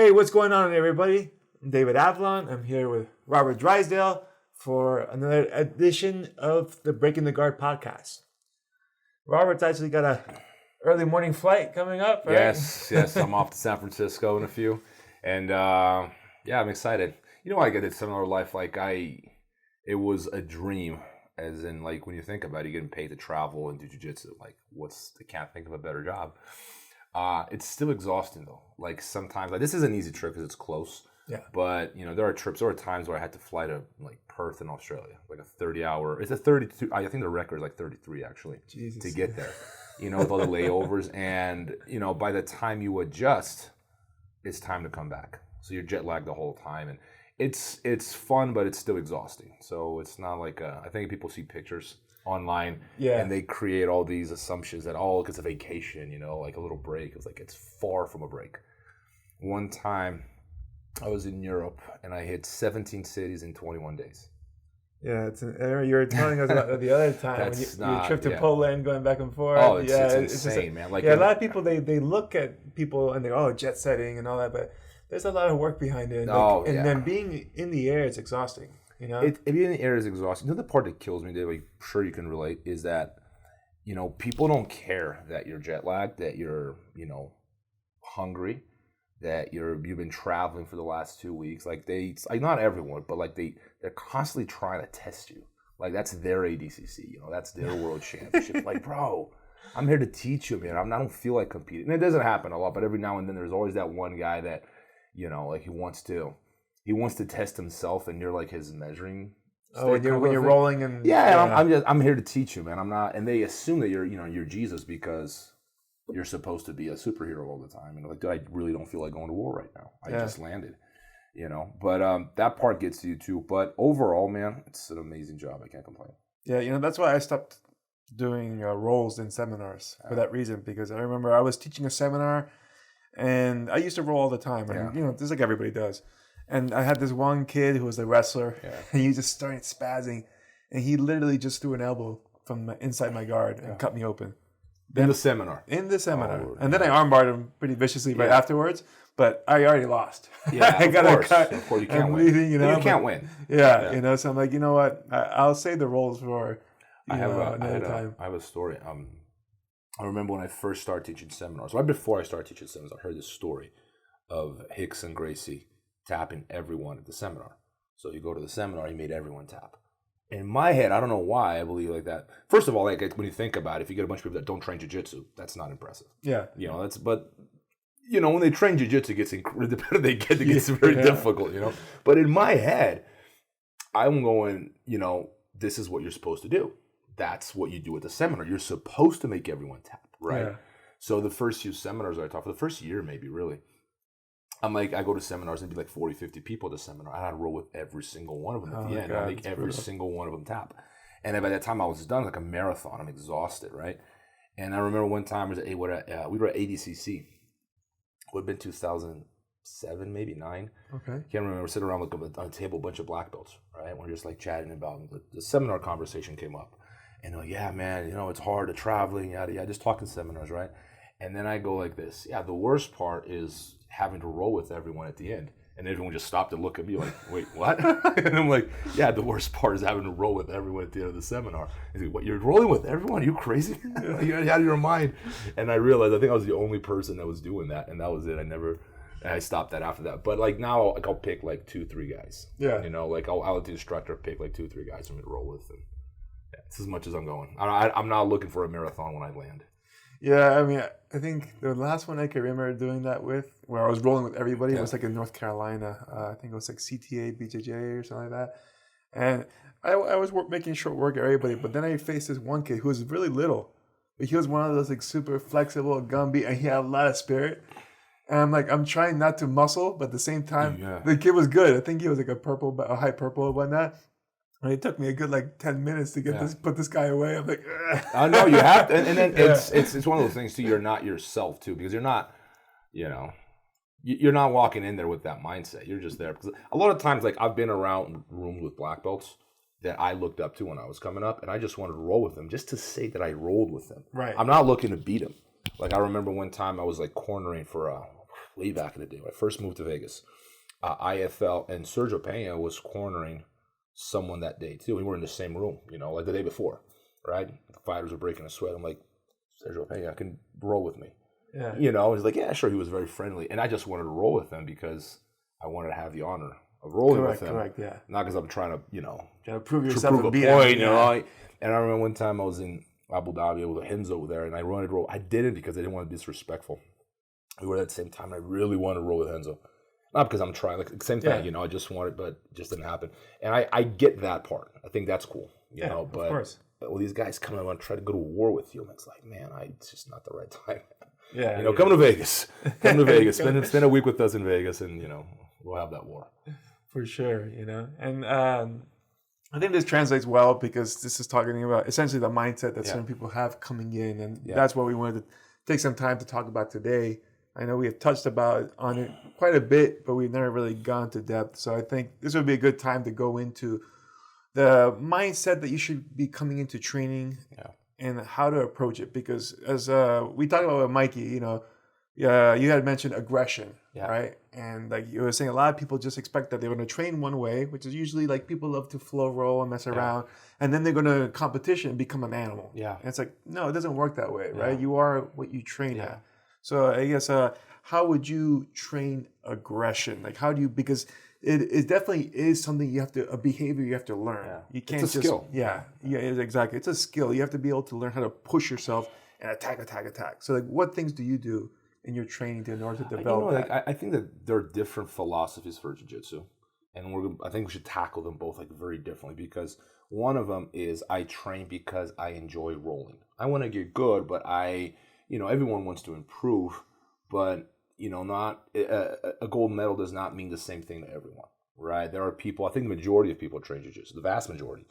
Hey, what's going on, everybody? I'm David Avalon. I'm here with Robert Drysdale for another edition of the Breaking the Guard podcast. Robert's actually got a early morning flight coming up, right? Yes. I'm off to San Francisco in a few. And I'm excited. You know, I get it similar life. It was a dream, as in, like, when you think about it, you're getting paid to travel and do jiu-jitsu. Like, I can't think of a better job. It's still exhausting, though. Like, sometimes, this is an easy trip because it's close. Yeah. But, there are times where I had to fly to, like, Perth in Australia. Like a 30-hour, it's a 32, I think the record is like 33, actually, Jesus. to get there. With all the layovers. And, by the time you adjust, it's time to come back. So you're jet lagged the whole time. And it's fun, but it's still exhausting. So it's not like, I think people see pictures online, and they create all these assumptions that, it's a vacation, like a little break. It's far from a break. One time I was in Europe and I hit 17 cities in 21 days. Yeah, you were telling us about the other time when your trip to Poland, going back and forth. Oh, it's insane, man. A lot of people they look at people and they're jet setting and all that, but there's a lot of work behind it. And then being in the air is exhausting. Being in the air is exhausting. The part that kills me, Dave, I'm sure you can relate, is that people don't care that you're jet lagged, that you're hungry, that you've been traveling for the last 2 weeks. Not everyone, but they're constantly trying to test you. That's their ADCC, that's their world championship. Bro, I'm here to teach you, man. I don't feel like competing. And it doesn't happen a lot, but every now and then there's always that one guy that, he wants to test himself, and you're like his measuring. When you're rolling and I'm here to teach you, man. I'm not, and they assume that you're Jesus because you're supposed to be a superhero all the time. And I really don't feel like going to war right now. I just landed, But that part gets to you too. But overall, man, it's an amazing job. I can't complain. Yeah, that's why I stopped doing roles in seminars for that reason. Because I remember I was teaching a seminar, and I used to roll all the time. And just like everybody does. And I had this one kid who was a wrestler, and he just started spazzing, and he literally just threw an elbow from inside my guard and cut me open. In the seminar. And then I armbarred him pretty viciously right afterwards, but I already lost. Yeah, I got a cut. Of course, you can't win. Leaving, you can't win. Yeah, so I'm like, you know what? I'll save the roles for another time. I have a story. I remember when I first started teaching seminars, right before I started teaching seminars, I heard this story of Rickson Gracie tapping everyone at the seminar. So you go to the seminar, he made everyone tap. In my head, I don't know why I believe like that. First of all, when you think about it, if you get a bunch of people that don't train jiu-jitsu, that's not impressive. Yeah. When they train jiu-jitsu, the better they get, it gets very difficult, But in my head, I'm going, this is what you're supposed to do. That's what you do at the seminar. You're supposed to make everyone tap, right? Yeah. So the first few seminars I taught, for the first year maybe, really, I'm like, I go to seminars and be like 40, 50 people at the seminar. I had to roll with every single one of them at the end. I make every single one of them tap. And then by that time I was done, like a marathon. I'm exhausted, right? And I remember one time we were at ADCC. It would have been 2007, maybe 9. Okay. Can't remember. We're sitting around on a table, a bunch of black belts, right? We're just chatting about the seminar conversation came up. And they're like, yeah, man, it's hard to traveling, yada, yada, just talking seminars, right? And then I go like this. Yeah, the worst part is having to roll with everyone at the end. And everyone just stopped and looked at me like, wait, what? And I'm like, yeah, the worst part is having to roll with everyone at the end of the seminar. He's like, what, you're rolling with everyone? Are you crazy? You're out of your mind. And I realized, I think I was the only person that was doing that. And that was it. I stopped that after that. But now, I'll pick 2-3 guys. Yeah. I'll let the instructor pick 2-3 guys for me to roll with. And it's as much as I'm going. I'm not looking for a marathon when I land. Yeah, I think the last one I can remember doing that with, where I was rolling with everybody, was in North Carolina. I think it was CTA, BJJ or something like that. And I was making short work of everybody, but then I faced this one kid who was really little. But he was one of those super flexible, Gumby, and he had a lot of spirit. And I'm trying not to muscle, but at the same time, the kid was good. I think he was a high purple and whatnot. And it took me a good 10 minutes to put this guy away. I'm like, I know you have to, and then it's one of those things too. You're not yourself too, because you're not, you're not walking in there with that mindset. You're just there because a lot of times, I've been around rooms with black belts that I looked up to when I was coming up, and I just wanted to roll with them just to say that I rolled with them. Right. I'm not looking to beat them. I remember one time I was cornering for way back in the day when I first moved to Vegas. IFL and Sergio Pena was cornering someone that day too. We were in the same room, like the day before, right? The fighters were breaking a sweat. I'm like, Sergio Pena can roll with me. Yeah. He's like, yeah, sure. He was very friendly, and I just wanted to roll with him because I wanted to have the honor of rolling with him. Correct, yeah. Not because I'm trying to, trying to prove to yourself prove a and beat point, him. And I remember one time I was in Abu Dhabi with Hinzo over there, and I wanted to roll. I didn't because I didn't want to be disrespectful. We were at the same time, and I really wanted to roll with Hinzo. Not because I'm trying, like the same thing, I just wanted, but it just didn't happen. And I get that part. I think that's cool, but of course. All these guys come and want to try to go to war with you, and it's like, man, it's just not the right time. Yeah, come to Vegas. Come to Vegas. Spend a week with us in Vegas, and we'll have that war. For sure, and I think this translates well because this is talking about essentially the mindset that certain people have coming in, and that's what we wanted to take some time to talk about today. I know we have touched on it quite a bit, but we've never really gone to depth. So I think this would be a good time to go into the mindset that you should be coming into training and how to approach it. Because as we talked about with Mikey, you had mentioned aggression, right? And like you were saying, a lot of people just expect that they're going to train one way, which is usually like people love to flow roll and mess around, and then they're going to competition and become an animal. Yeah, and it's like, no, it doesn't work that way, right? You are what you train at. So I guess how would you train aggression? Like how do you, because it definitely is something a behavior you have to learn. Yeah. You can't it's a skill. Yeah, exactly. It's a skill. You have to be able to learn how to push yourself and attack. So like what things do you do in your training in order to develop that? I think that there are different philosophies for jiu-jitsu, and I think we should tackle them both like very differently, because one of them is I train because I enjoy rolling. I want to get good, but everyone wants to improve, but not a gold medal does not mean the same thing to everyone, right? There are people, I think the majority of people train jiu-jitsu, the vast majority,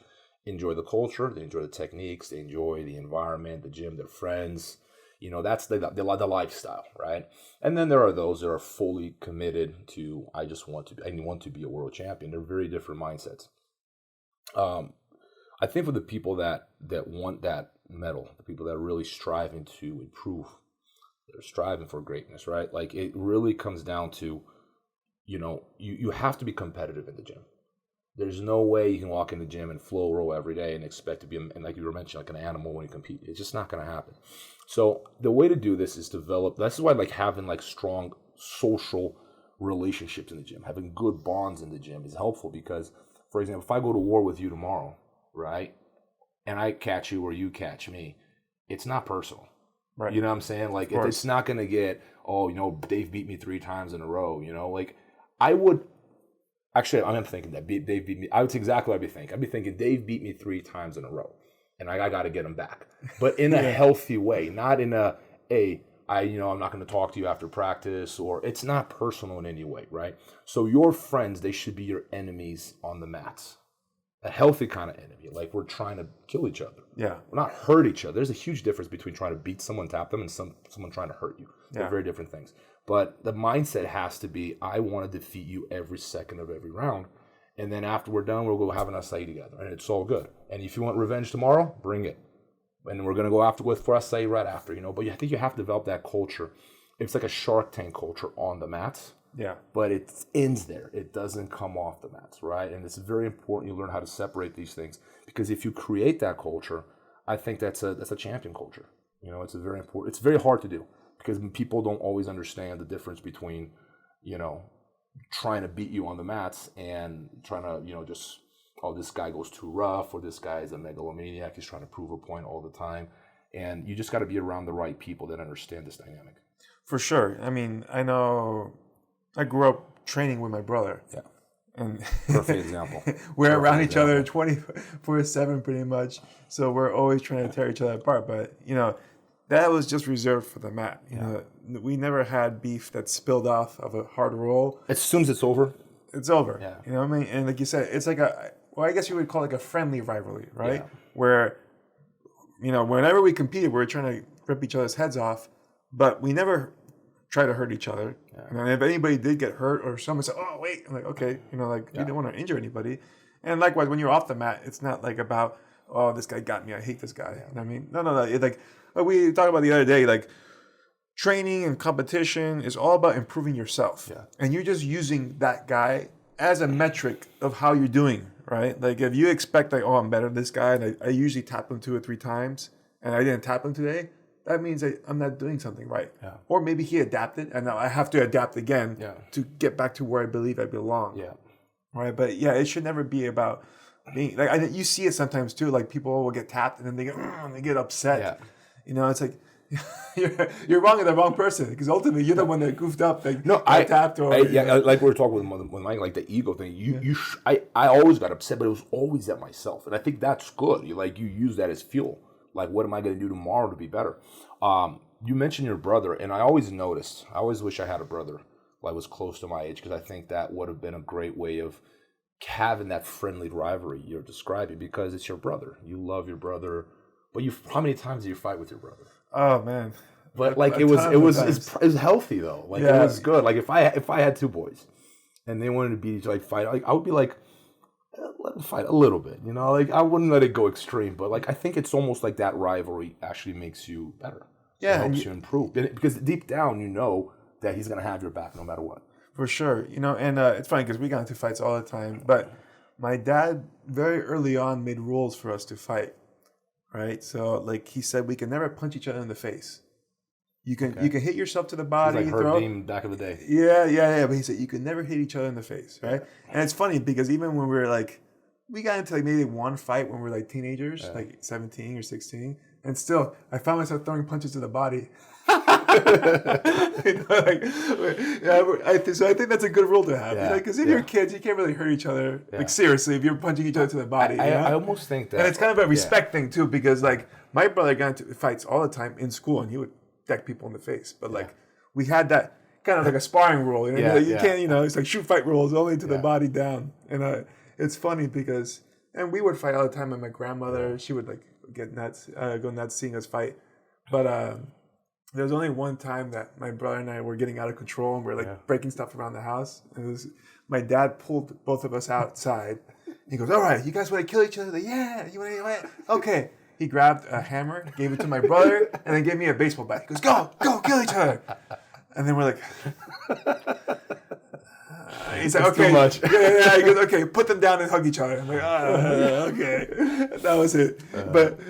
enjoy the culture, they enjoy the techniques, they enjoy the environment, the gym, their friends. That's the lifestyle, right? And then there are those that are fully committed to, I want to be a world champion. They're very different mindsets. I think for the people that want that medal, the people that are really striving to improve, they're striving for greatness, right? Like it really comes down to, you have to be competitive in the gym. There's no way you can walk in the gym and flow roll every day and expect to be, and like you were mentioning, like an animal when you compete. It's just not going to happen. So the way to do this is this is why like having like strong social relationships in the gym, having good bonds in the gym is helpful, because, for example, if I go to war with you tomorrow, right, and I catch you or you catch me, it's not personal. Right. You know what I'm saying? Like it's not going to get, Dave beat me 3 times in a row, like I would. Actually, I'm thinking that Dave beat me. That's exactly what I'd be thinking. I'd be thinking Dave beat me 3 times in a row, and I got to get him back. But in a healthy way, not in I'm not going to talk to you after practice, or it's not personal in any way, right? So your friends, they should be your enemies on the mats. A healthy kind of enemy, like we're trying to kill each other. Yeah. We're not hurt each other. There's a huge difference between trying to beat someone, tap them, and someone trying to hurt you. They're very different things. But the mindset has to be, I want to defeat you every second of every round. And then after we're done, we'll go have an acai together. And it's all good. And if you want revenge tomorrow, bring it. And we're going to go for acai right after, But I think you have to develop that culture. It's like a Shark Tank culture on the mats. Yeah. But it ends there. It doesn't come off the mats, right? And it's very important you learn how to separate these things. Because if you create that culture, I think that's a champion culture. It's a very important. It's very hard to do, because people don't always understand the difference between, trying to beat you on the mats and trying to, just, this guy goes too rough, or this guy is a megalomaniac, he's trying to prove a point all the time. And you just got to be around the right people that understand this dynamic. For sure. I mean, I know I grew up training with my brother. Yeah. And perfect example. We're around each other 24/7 pretty much. So we're always trying to tear each other apart. But, that was just reserved for the mat. We never had beef that spilled off of a hard roll. As soon as it's over, it's over. Yeah. You know what I mean? And like you said, it's like I guess you would call it like a friendly rivalry, right? Yeah. Where, whenever we competed, we were trying to rip each other's heads off, but we never try to hurt each other. Yeah. And if anybody did get hurt, or someone said, "Oh, wait," I'm like, okay, you didn't want to injure anybody. And likewise, when you're off the mat, it's not like about, "Oh, this guy got me, I hate this guy." Yeah. You know what I mean? No. It's like we talked about the other day, like training and competition is all about improving yourself. Yeah. And you're just using that guy as a metric of how you're doing, right? Like if you expect like, oh, I'm better than this guy, and I usually tap him 2 or 3 times, and I didn't tap him today, that means I'm not doing something right. Yeah. Or maybe he adapted, and now I have to adapt again Yeah. to get back to where I believe I belong. Yeah. Right. But yeah, it should never be about being like, you see it sometimes too. Like people will get tapped and then they get upset. Yeah. You know, it's like you're wrong and the wrong person, because ultimately you're the one that goofed up. Like, I tapped or like we were talking with Mike, like the ego thing. I always got upset, but it was always at myself, and I think that's good. You use that as fuel. Like, what am I going to do tomorrow to be better? You mentioned your brother, and I always noticed. I always wish I had a brother that was close to my age, because I think that would have been a great way of having that friendly rivalry you're describing, because it's your brother. You love your brother, but how many times do you fight with your brother? Oh man! But like it was healthy though. Like it was good. Like if I had 2 boys, and they wanted to beat each other, like fight, like I would be like, let them fight a little bit. You know, like I wouldn't let it go extreme. But like I think it's almost like that rivalry actually makes you better. Yeah, it helps you improve, because deep down you know that he's gonna have your back no matter what. For sure, you know, and it's funny because we got into fights all the time. But my dad very early on made rules for us to fight. Right, so like he said, we can never punch each other in the face. You can hit yourself to the body. It's like Herb Dean back in the day. Yeah. But he said you can never hit each other in the face, right? And it's funny because even when we were like, we got into like maybe one fight when we were like teenagers, like 17 or 16, and still I found myself throwing punches to the body. So I think that's a good rule to have. Because if you're kids, you can't really hurt each other. Like seriously, if you're punching each other to the body. I almost think that, and it's kind of a respect thing too, because like my brother got into fights all the time in school, and he would deck people in the face. But like we had that kind of like a sparring rule. You know? You can't, it's like shoot fight rules only to the body down. And it's funny because, and we would fight all the time. And my grandmother, she would like get nuts, go nuts seeing us fight. But there was only one time that my brother and I were getting out of control, and we were like breaking stuff around the house. And it was my dad pulled both of us outside. He goes, "All right, you guys want to kill each other?" Like, yeah, you want to? Okay. He grabbed a hammer, gave it to my brother, and then gave me a baseball bat. He goes, "Go, kill each other." And then we're like, he's like, "Okay, too much." Yeah. He goes, "Okay, put them down and hug each other." I'm like, okay. That was it. But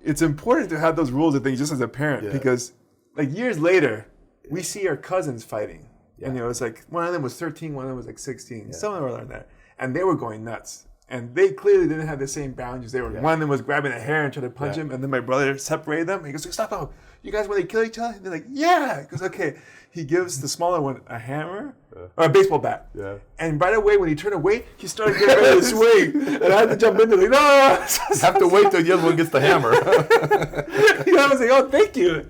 it's important to have those rules and things just as a parent, because like years later, we see our cousins fighting. And it's like one of them was 13, one of them was like 16. Some of them were like that. And they were going nuts. And they clearly didn't have the same boundaries. One of them was grabbing a hair and trying to punch him. And then my brother separated them. He goes, "Stop. You guys want to kill each other?" And they're like, "Yeah." He goes, "Okay." He gives the smaller one a hammer or a baseball bat. Yeah. And right away, when he turned away, he started getting ready to swing. And I had to jump into like, no. You have to wait till the other one gets the hammer. I was like, "Oh, thank you."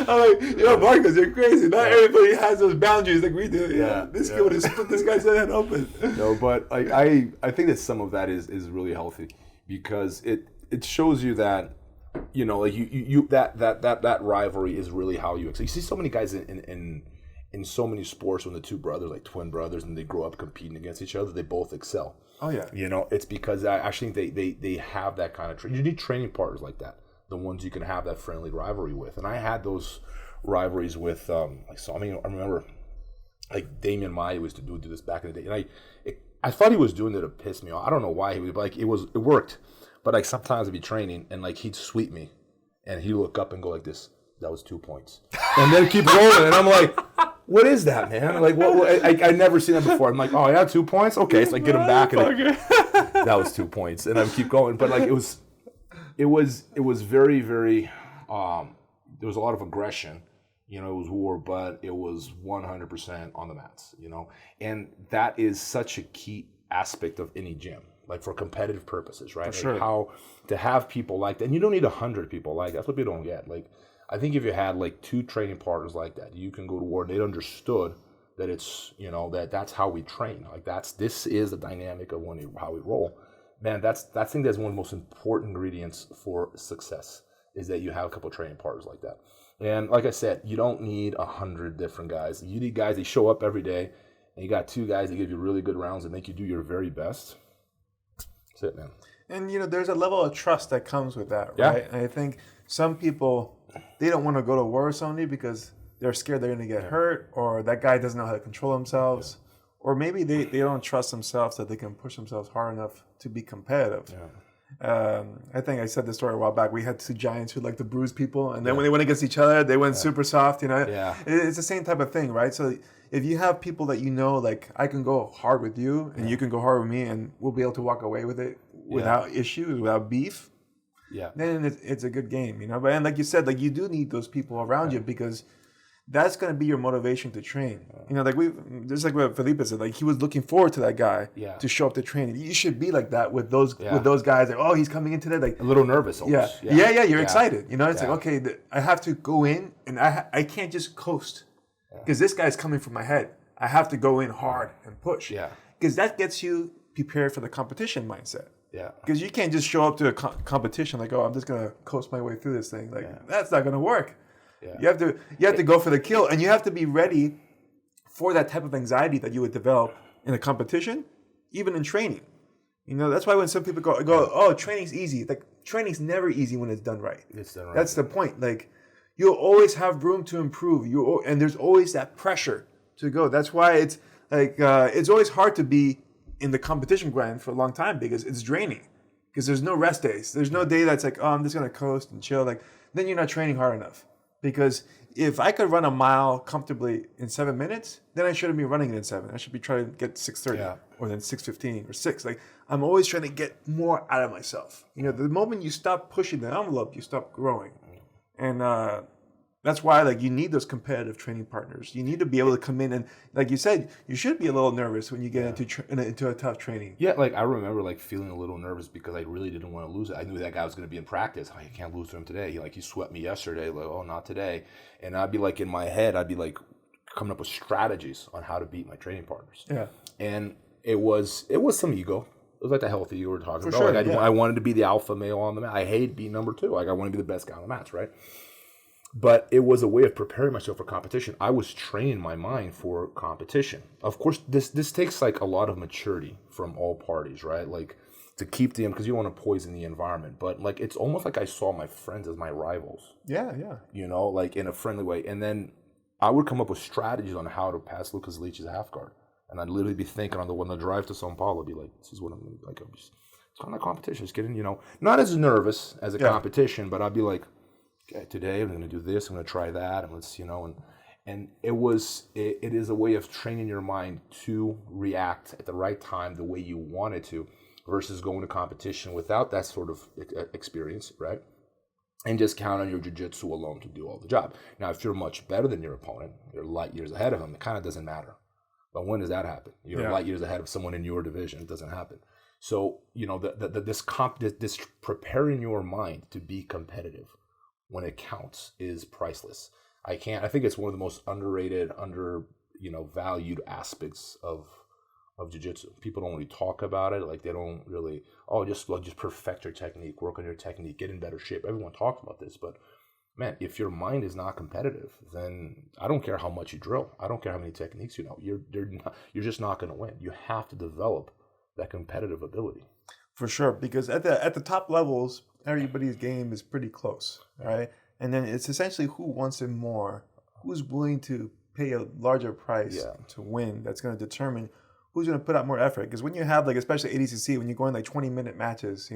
I'm like, "Marcus, you're crazy. Not everybody has those boundaries like we do." Yeah. This kid would have split this guy's head open. No, but I think that some of that is really healthy, because it shows you that, like you that rivalry is really how you see so many guys in so many sports, when the two brothers, like twin brothers, and they grow up competing against each other, they both excel. Oh yeah. It's because I actually think they have that kind of you need training partners like that, the ones you can have that friendly rivalry with. And I had those rivalries with I remember like Damian Maia used to do this back in the day, and I thought he was doing it to piss me off. I don't know why he would, but like it worked. But like sometimes I'd be training and like he'd sweep me, and he'd look up and go like this. That was 2 points, and then keep rolling. And I'm like, "What is that, man?" Like, I never seen that before. I'm like, "Oh yeah, 2 points. Okay, so I get him back, and that was 2 points." And I keep going, but like it was very, very. There was a lot of aggression. It was war, but it was 100% on the mats. And that is such a key aspect of any gym. Like for competitive purposes, right? For sure. Like how to have people like that. And you don't need 100 people like that. That's what people don't get. Like, I think if you had like 2 training partners like that, you can go to war and they understood that it's, that's how we train. Like this is the dynamic of how we roll. Man, I think that's one of the most important ingredients for success, is that you have a couple of training partners like that. And like I said, you don't need 100 different guys. You need guys that show up every day, and you got 2 guys that give you really good rounds and make you do your very best. That's it, man. And there's a level of trust that comes with that, right? And I think some people they don't want to go to war with somebody because they're scared they're going to get hurt, or that guy doesn't know how to control themselves, or maybe they don't trust themselves that they can push themselves hard enough to be competitive. I think I said this story a while back. We had two giants who like to bruise people, and then when they went against each other, they went super soft. It's the same type of thing, right? So if you have people that you know, like I can go hard with you, and you can go hard with me, and we'll be able to walk away with it without issues, without beef. Then it's a good game, But and like you said, like you do need those people around you because that's going to be your motivation to train. Like just like what Felipe said, like he was looking forward to that guy to show up to training. You should be like that with those guys. Like, oh, he's coming in today. Like a little nervous almost. You're excited. It's like, okay, I have to go in and I can't just coast because this guy's coming from my head. I have to go in hard and push. Because that gets you prepared for the competition mindset. Because you can't just show up to a competition like, oh, I'm just going to coast my way through this thing. Like that's not going to work. You have to go for the kill, and you have to be ready for that type of anxiety that you would develop in a competition, even in training. That's why when some people go, oh, training's easy. Like training's never easy when it's done right. It's done right. That's the point. Like you'll always have room to improve. And there's always that pressure to go. That's why it's like it's always hard to be in the competition grind for a long time because it's draining. Because there's no rest days. There's no day that's like, oh, I'm just gonna coast and chill. Like then you're not training hard enough. Because if I could run a mile comfortably in 7 minutes, then I shouldn't be running it in 7. I should be trying to get 6:30 or then 6:15 or 6. Like I'm always trying to get more out of myself. The moment you stop pushing the envelope, you stop growing. And that's why like you need those competitive training partners. You need to be able to come in and, like you said, you should be a little nervous when you get into a tough training. Yeah, like I remember like feeling a little nervous because I really didn't want to lose it. I knew that guy was going to be in practice. I can't lose to him today. He swept me yesterday. Like, oh, not today. And I'd be like in my head, I'd be like coming up with strategies on how to beat my training partners. And it was some ego. It was like the healthy you were talking about. Sure, I wanted to be the alpha male on the mat. I hate being number 2. Like I want to be the best guy on the mats, right? But it was a way of preparing myself for competition. I was training my mind for competition. Of course, this takes like a lot of maturity from all parties, right? Like to keep them, because you don't want to poison the environment. But like it's almost like I saw my friends as my rivals. Like in a friendly way. And then I would come up with strategies on how to pass Lucas Leach's half guard. And I'd literally be thinking on the drive to Sao Paulo, I'd be like, this is what I'm going to do. Like, it's kind of competition. Just getting, not as nervous as a competition, but I'd be like, okay, today I'm going to do this, I'm going to try that, and let's, and it is a way of training your mind to react at the right time the way you want it to, versus going to competition without that sort of experience, right? And just count on your jiu-jitsu alone to do all the job. Now, if you're much better than your opponent, you're light years ahead of him, it kind of doesn't matter. But when does that happen? You're light years ahead of someone in your division, it doesn't happen. So, this preparing your mind to be competitive when it counts is priceless. I think it's one of the most underrated, valued aspects of jiu-jitsu. People don't really talk about it. Like they don't really, just perfect your technique, work on your technique, get in better shape. Everyone talks about this, but man, if your mind is not competitive, then I don't care how much you drill. I don't care how many techniques you know. You're just not going to win. You have to develop that competitive ability. For sure, because at the top levels, everybody's game is pretty close, right? And then it's essentially who wants it more, who's willing to pay a larger price to win. That's going to determine who's going to put out more effort. Because when you have, like, especially ADCC, when you're going like 20-minute matches,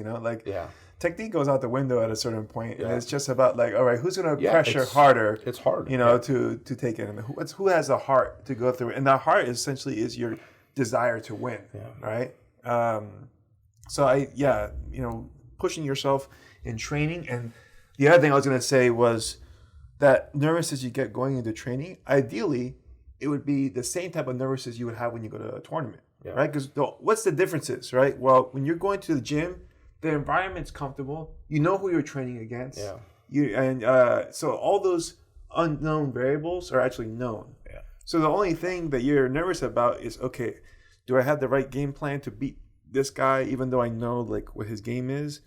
technique goes out the window at a certain point, and it's just about like, all right, who's going to pressure harder? It's hard, to take it. And who has the heart to go through it? And the heart essentially is your desire to win, right? So pushing yourself in training. And the other thing I was going to say was that nervousness you get going into training, ideally, it would be the same type of nervousness you would have when you go to a tournament, right? Because what's the differences, right? Well, when you're going to the gym, the environment's comfortable. You know who you're training against. So all those unknown variables are actually known. So the only thing that you're nervous about is, okay, do I have the right game plan to beat this guy, even though I know like what his game is?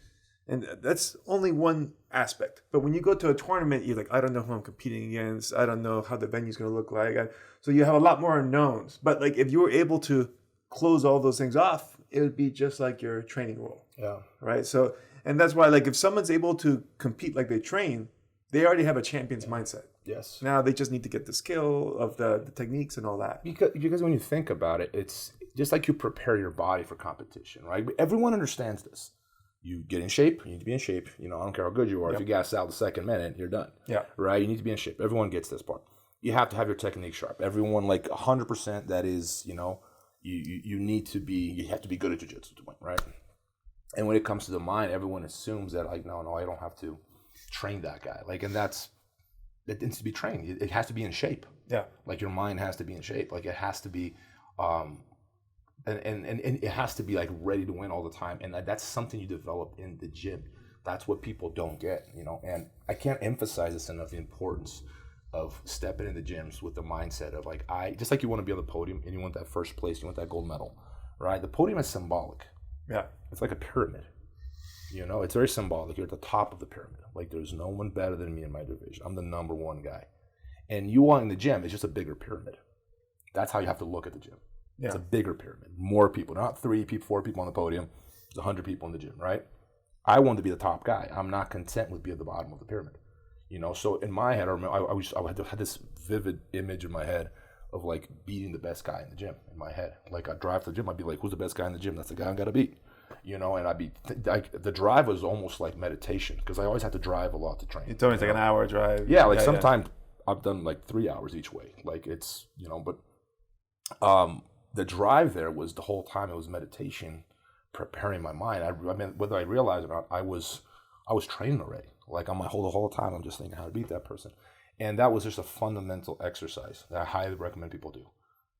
And that's only one aspect. But when you go to a tournament, you're like, I don't know who I'm competing against. I don't know how the venue's going to look like. So you have a lot more unknowns. But like if you were able to close all those things off, it would be just like your training role. Right? So, and that's why like if someone's able to compete like they train, they already have a champion's mindset. Yes. Now they just need to get the skill of the techniques and all that. Because when you think about it, it's just like you prepare your body for competition, right? Everyone understands this. You get in shape, you need to be in shape. You know, I don't care how good you are. Yep. If you gas out the second minute, you're done. Yeah. Right? You need to be in shape. Everyone gets this part. You have to have your technique sharp. Everyone, like 100%, that is, you know, you have to be good at jiu-jitsu to win, right? And when it comes to the mind, everyone assumes that, like, no, I don't have to train that guy. Like, and it needs to be trained. It has to be in shape. Yeah. Like, your mind has to be in shape. Like, it has to be, and it has to be like ready to win all the time. And that's something you develop in the gym. That's what people don't get, you know. And I can't emphasize this enough, the importance of stepping in the gyms with the mindset of like, just like you want to be on the podium and you want that first place, you want that gold medal, right? The podium is symbolic. Yeah. It's like a pyramid. You know, it's very symbolic. You're at the top of the pyramid. Like, there's no one better than me in my division. I'm the number one guy. And you want in the gym, it's just a bigger pyramid. That's how you have to look at the gym. Yeah. It's a bigger pyramid. More people, not 3 people, 4 people on the podium. There's 100 people in the gym, right? I want to be the top guy. I'm not content with being at the bottom of the pyramid. You know, so in my head, I had this vivid image in my head of like beating the best guy in the gym in my head. Like, I'd drive to the gym, I'd be like, who's the best guy in the gym? That's the guy I'm gotta beat. You know, and the drive was almost like meditation because I always had to drive a lot to train. It's always like an hour drive. Yeah, like sometimes I've done like 3 hours each way. Like, it's, you know, but the drive there was the whole time it was meditation, preparing my mind. I mean, whether I realized it or not, I was training already. Like, on the whole time, I'm just thinking how to beat that person. And that was just a fundamental exercise that I highly recommend people do.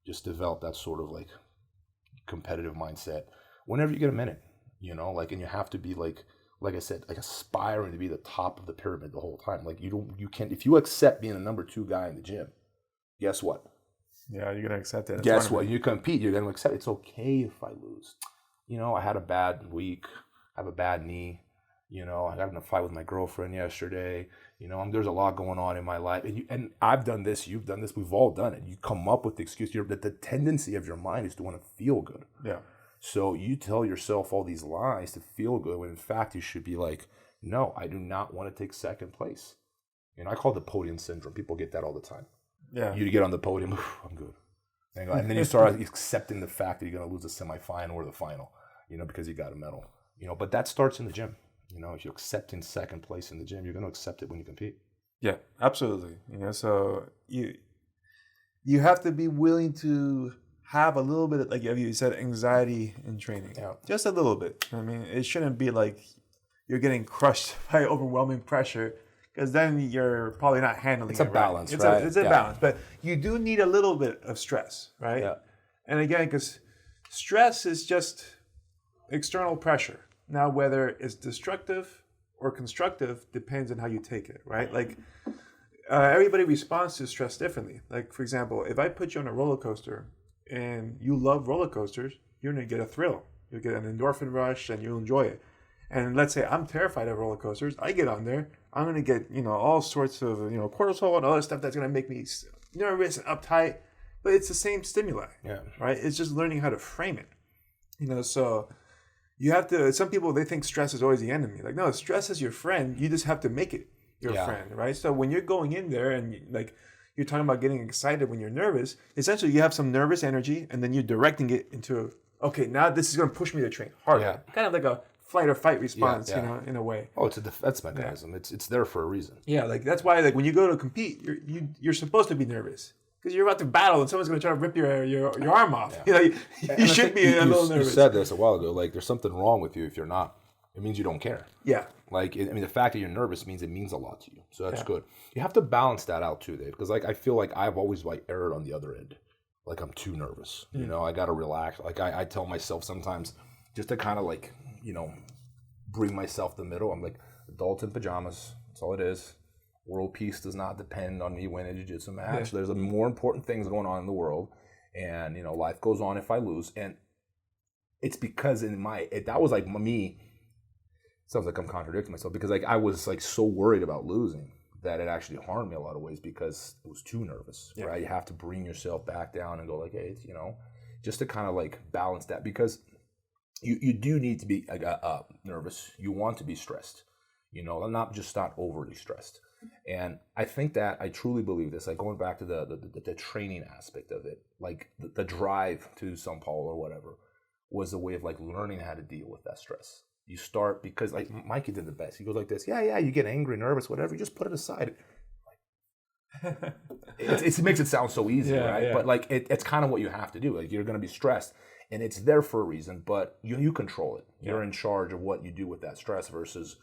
Just develop that sort of like competitive mindset whenever you get a minute, you know, like, and you have to be like I said, like aspiring to be the top of the pyramid the whole time. Like, you can't, if you accept being the number 2 guy in the gym, guess what? Yeah, you're going to accept it. Guess what? You compete, you're going to accept it. It's okay if I lose. You know, I had a bad week. I have a bad knee. You know, I got in a fight with my girlfriend yesterday. You know, there's a lot going on in my life. And I've done this, you've done this, we've all done it. You come up with the excuse. The tendency of your mind is to want to feel good. Yeah. So you tell yourself all these lies to feel good when in fact you should be like, no, I do not want to take second place. You know, I call it the podium syndrome. People get that all the time. Yeah. You get on the podium, I'm good. And then you start accepting the fact that you're going to lose the semifinal or the final, you know, because you got a medal. You know, but that starts in the gym. You know, if you're accepting second place in the gym, you're going to accept it when you compete. Yeah, absolutely. You know, so you have to be willing to have a little bit of, like you said, anxiety in training. Yeah. Just a little bit. I mean, it shouldn't be like you're getting crushed by overwhelming pressure, because then you're probably not handling it. It's a balance, right? It's a balance. But you do need a little bit of stress, right? Yeah. And again, because stress is just external pressure. Now, whether it's destructive or constructive depends on how you take it, right? Like, everybody responds to stress differently. Like, for example, if I put you on a roller coaster and you love roller coasters, you're going to get a thrill. You'll get an endorphin rush and you'll enjoy it. And let's say I'm terrified of roller coasters. I get on there. I'm going to get, you know, all sorts of, you know, cortisol and other stuff that's going to make me nervous and uptight. But it's the same stimuli, right? It's just learning how to frame it. You know, so you have to, some people, they think stress is always the enemy. Like, no, stress is your friend. You just have to make it your friend, right? So when you're going in there and like you're talking about getting excited when you're nervous, essentially you have some nervous energy and then you're directing it into, okay, now this is going to push me to train harder. Yeah. Kind of like a flight or fight response, you know, in a way. Oh, it's a defense mechanism. Yeah. It's there for a reason. Yeah, like that's why, like when you go to compete, you're supposed to be nervous. Because you're about to battle and someone's going to try to rip your arm off. Yeah. You know, you should be a little nervous. You said this a while ago. Like, there's something wrong with you if you're not. It means you don't care. Yeah. Like, I mean, the fact that you're nervous means it means a lot to you. So that's good. You have to balance that out too, Dave. Because like I feel like I've always like erred on the other end. Like, I'm too nervous. You know, I got to relax. Like I tell myself sometimes just to kind of like, you know, bring myself to the middle. I'm like, adult in pajamas. That's all it is. World peace does not depend on me winning a jiu-jitsu match. There's more important things going on in the world, and you know, life goes on if I lose. And it's because that was like me. Sounds like I'm contradicting myself, because like I was like so worried about losing that it actually harmed me a lot of ways because it was too nervous. Right? You have to bring yourself back down and go like, hey, you know, just to kind of like balance that, because you do need to be nervous. You want to be stressed, you know, not overly stressed. And I think that I truly believe this, like going back to the training aspect of it, like the drive to São Paulo or whatever was a way of like learning how to deal with that stress. You start, because like Mikey did the best. He goes like this, yeah, you get angry, nervous, whatever, you just put it aside. It makes it sound so easy, right? Yeah. But like it's kind of what you have to do. Like you're going to be stressed, and it's there for a reason, but you control it. You're in charge of what you do with that stress versus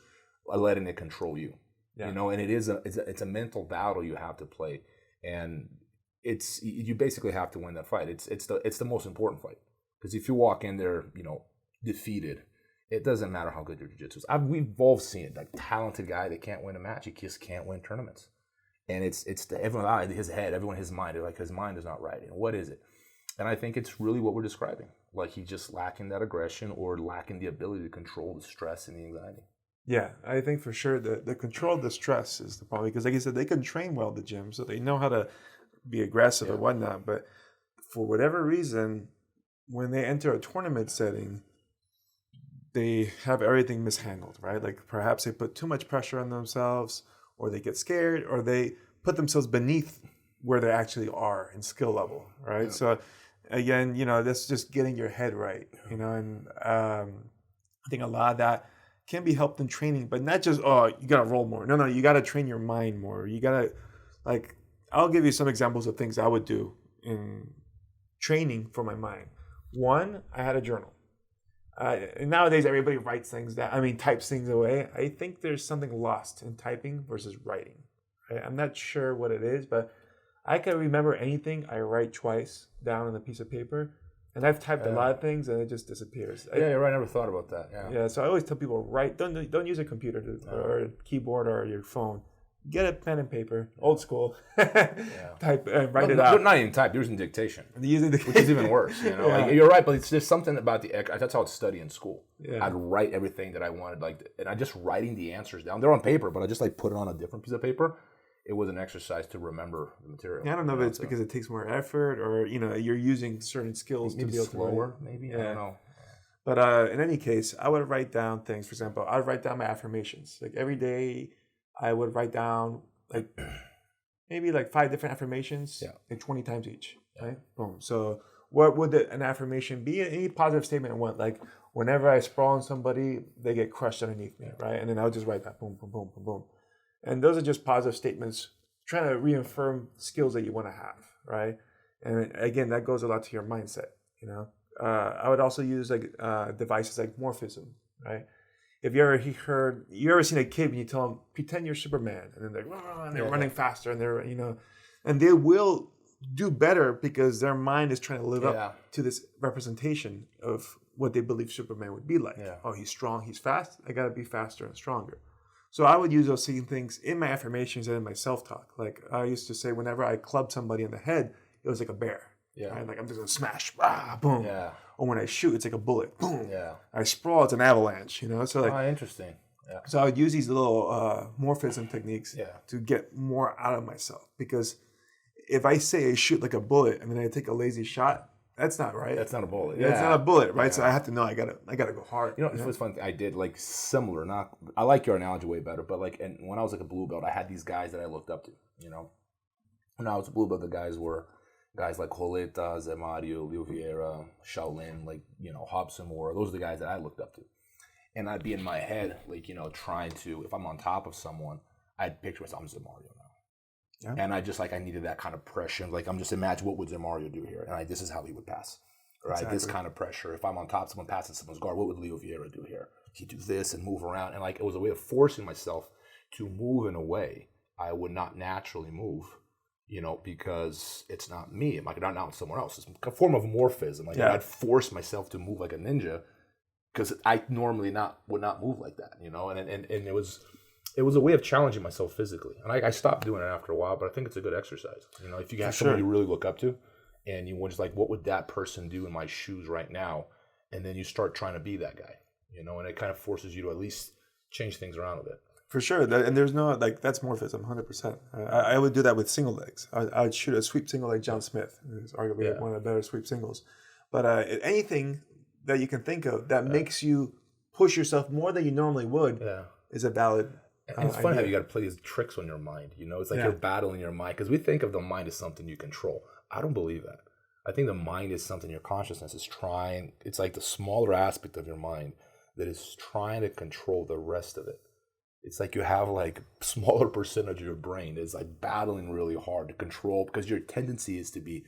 letting it control you. Yeah. You know, and it's a mental battle you have to play, and you basically have to win that fight. It's the most important fight, because if you walk in there, you know, defeated, it doesn't matter how good your jiu-jitsu is. We've all seen it. Like talented guy that can't win a match, he just can't win tournaments. And it's everyone, his head, everyone, his mind. They're like, his mind is not right. And what is it? And I think it's really what we're describing. Like he's just lacking that aggression or lacking the ability to control the stress and the anxiety. Yeah, I think for sure the control of the stress is the problem. Because like I said, they can train well at the gym, so they know how to be aggressive and whatnot. But for whatever reason, when they enter a tournament setting, they have everything mishandled, right? Like perhaps they put too much pressure on themselves, or they get scared, or they put themselves beneath where they actually are in skill level, right? Yeah. So again, you know, that's just getting your head right, you know, and I think a lot of that can be helped in training, but not just, you got to roll more. No, you got to train your mind more. You got to, like, I'll give you some examples of things I would do in training for my mind. One, I had a journal. Nowadays, everybody writes things down. Types things away. I think there's something lost in typing versus writing. Right? I'm not sure what it is, but I can remember anything I write twice down on a piece of paper. And I've typed a lot of things, and it just disappears. You're right. I never thought about that. Yeah. So I always tell people, don't use a computer or a keyboard or your phone. Get a pen and paper, old school. Type and write it out. Not even type. Using dictation, which is even worse. You know, like, you're right, but it's just something about that's how I'd study in school. Yeah. I'd write everything that I wanted, and I just writing the answers down. They're on paper, but I just put it on a different piece of paper. It was an exercise to remember the material. Yeah, I don't know if it's because it takes more effort, or you're using certain skills to be able slower, to maybe. I don't know. But in any case, I would write down things. For example, I'd write down my affirmations. Like every day, I would write down maybe 5 different affirmations, 20 times each. Right? Boom. So what would an affirmation be? Any positive statement I want. Like whenever I sprawl on somebody, they get crushed underneath me, right? And then I would just write that, boom, boom, boom, boom, boom. And those are just positive statements, trying to reaffirm skills that you want to have, right? And again, that goes a lot to your mindset. I would also use devices like morphism, right? If you ever seen a kid when you tell them pretend you're Superman, and then they're running faster, and they're and they will do better because their mind is trying to live up to this representation of what they believe Superman would be like. Yeah. Oh, he's strong, he's fast. I got to be faster and stronger. So I would use those same things in my affirmations and in my self-talk. Like I used to say, whenever I clubbed somebody in the head, it was like a bear. Yeah. Right? Like I'm just gonna smash, boom. Yeah. Or when I shoot, it's like a bullet, boom. Yeah. I sprawl, it's an avalanche. So interesting. Yeah. So I would use these little morphism techniques to get more out of myself. Because if I say I shoot like a bullet and then I take a lazy shot, that's not right. That's not a bullet. Yeah. It's not a bullet, right? Yeah. So I have to know I gotta go hard. It was fun. I did similar. I like your analogy way better, but and when I was a blue belt, I had these guys that I looked up to. When I was a blue belt, the guys were guys like Coleta, Zé Mario, Leo Vieira, Shaolin, Hobson Moore. Those are the guys that I looked up to. And I'd be in my head, trying to, if I'm on top of someone, I'd picture myself, I'm Zé Mario now. Yeah. And I just I needed that kind of pressure. I'm just imagine what would Zé Mario do here, and this is how he would pass, right? Exactly. This kind of pressure. If I'm on top, someone passing someone's guard, what would Leo Vieira do here? He'd do this and move around, and it was a way of forcing myself to move in a way I would not naturally move, because it's not me. I'm not someone else. It's a form of morphism. I'd force myself to move like a ninja because I normally would not move like that, and it was a way of challenging myself physically. And I stopped doing it after a while, but I think it's a good exercise. If you have someone you really look up to and you want just what would that person do in my shoes right now? And then you start trying to be that guy, and it kind of forces you to at least change things around a bit. For sure. And there's no, that's morphism, 100%. I would do that with single legs. I would shoot a sweep single like John Smith, who's arguably one of the better sweep singles. But anything that you can think of that makes you push yourself more than you normally would is a valid And it's funny how idea. you got to play these tricks on your mind. You know, it's like Yeah. you're battling your mind because we think of the mind as something you control. I don't believe that. I think the mind is something your consciousness is trying. It's like the smaller aspect of your mind that is trying to control the rest of it. It's like you have like smaller percentage of your brain is like battling really hard to control because your tendency is to be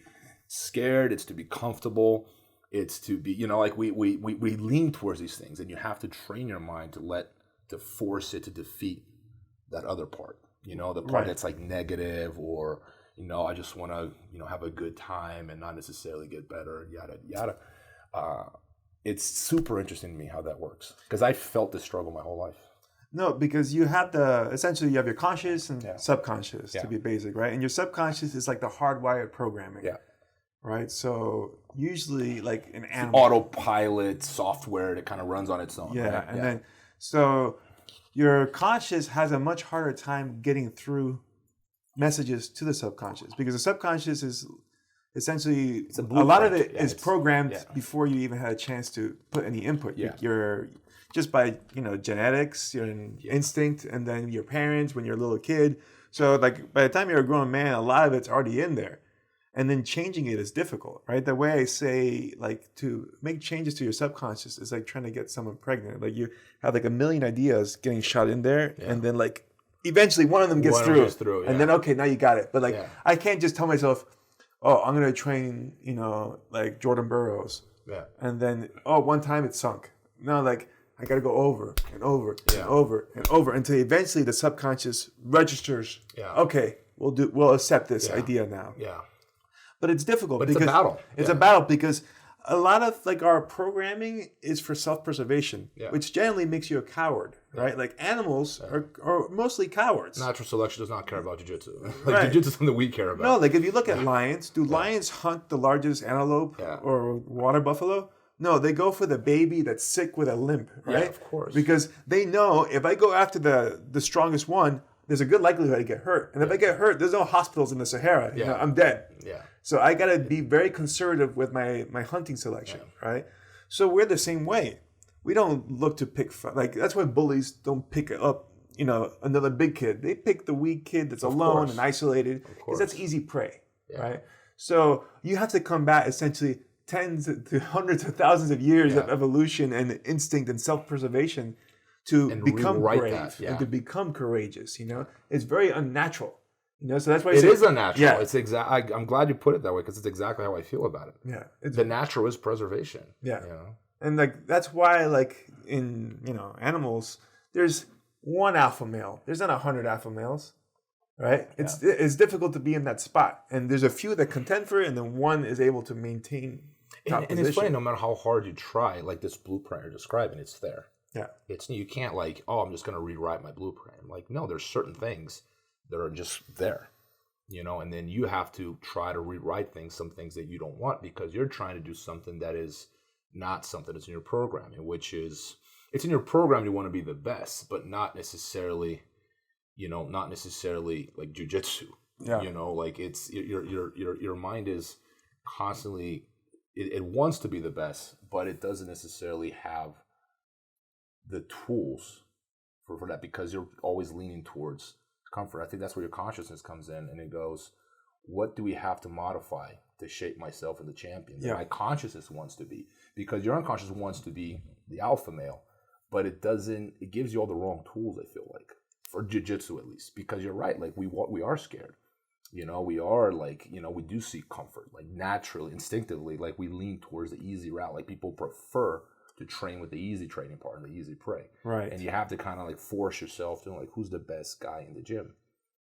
scared. It's to be comfortable. It's to be, you know, like we lean towards these things, and you have to train your mind to force it to defeat that other part, you know, the part Right. that's like negative, or, you know, I just want to, you know, have a good time and not necessarily get better, yada, yada. It's super interesting to me how that works because I felt this struggle my whole life. No, because you have essentially you have your conscious and subconscious Yeah. to be basic, right? And your subconscious is like the hardwired programming. Yeah. Right. So usually like an animal. Autopilot software that kind of runs on its own. Yeah. Right? And then so your conscious has a much harder time getting through messages to the subconscious because the subconscious is essentially a lot of blueprint. it is programmed yeah. before you even had a chance to put any input. Yeah. You're just by, you know, genetics, your instinct, and then your parents when you're a little kid. So like by the time you're a grown man, a lot of it's already in there. And then changing it is difficult, right? The way I say, like, to make changes to your subconscious is like trying to get someone pregnant. Like you have like a million ideas getting shot in there, and then like eventually one of them gets through, and then okay, now you got it. But like I can't just tell myself, oh, I'm gonna train, you know, like Jordan Burroughs, and then one time it sunk. No, like I got to go over and over and over and over until eventually the subconscious registers. Yeah. Okay, we'll accept this idea now. Yeah. But it's difficult. But because it's a battle. It's a battle because a lot of like our programming is for self-preservation, which generally makes you a coward, right? Like animals are mostly cowards. Natural selection does not care about jiu-jitsu. Like Right. jiu-jitsu is something we care about. No, like if you look at lions, do lions hunt the largest antelope or water buffalo? No, they go for the baby that's sick with a limp, right? Yeah, of course. Because they know if I go after the strongest one, there's a good likelihood I get hurt. And if I get hurt, there's no hospitals in the Sahara. You know, I'm dead. Yeah. So I got to be very conservative with my hunting selection, right? So we're the same way. We don't look to pick, like, that's why bullies don't pick up, you know, another big kid. They pick the weak kid that's alone and isolated because that's easy prey, right? So you have to combat essentially tens to hundreds of thousands of years of evolution and instinct and self-preservation to become brave and to become courageous, you know? It's very unnatural. You know, so that's why it is unnatural. Yeah. It's I'm glad you put it that way because it's exactly how I feel about it. Yeah. The natural is preservation. Yeah. You know? And like that's why like in, you know, animals, there's one alpha male. There's not 100 alpha males. Right? It's difficult to be in that spot. And there's a few that contend for it, and then one is able to maintain top and it's funny, no matter how hard you try, like this blueprint you're describing, it's there. Yeah. It's you can't like, oh, I'm just gonna rewrite my blueprint. I'm like, no, there's certain things that are just there. You know, and then you have to try to rewrite some things that you don't want because you're trying to do something that is not something that's in your programming, which is it's in your program you want to be the best, but not necessarily, you know, not necessarily like jujitsu. Yeah. You know, like it's your mind is constantly it wants to be the best, but it doesn't necessarily have the tools for that because you're always leaning towards comfort. I think that's where your consciousness comes in and it goes, what do we have to modify to shape myself as the champion that my consciousness wants to be? Because your unconscious wants to be the alpha male, but it gives you all the wrong tools, I feel like, for jiu-jitsu at least, because you're right, like we are scared. You know, we are like, you know, we do seek comfort, like naturally, instinctively, like we lean towards the easy route. Like people prefer to train with the easy training part and the easy prey. Right. And you have to kind of like force yourself to like, who's the best guy in the gym?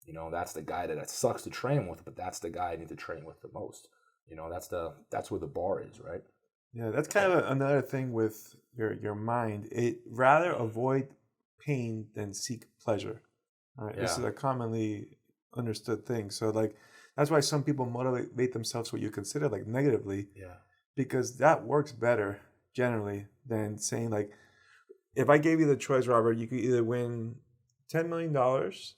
You know, that's the guy that sucks to train with, but that's the guy I need to train with the most. You know, that's where the bar is, right? Yeah, that's kind of another thing with your mind. It rather avoid pain than seek pleasure. All right. This is a commonly understood thing. So like that's why some people motivate themselves what you consider like negatively. Yeah. Because that works better generally than saying like, if I gave you the choice, Robert, you could either win $10 million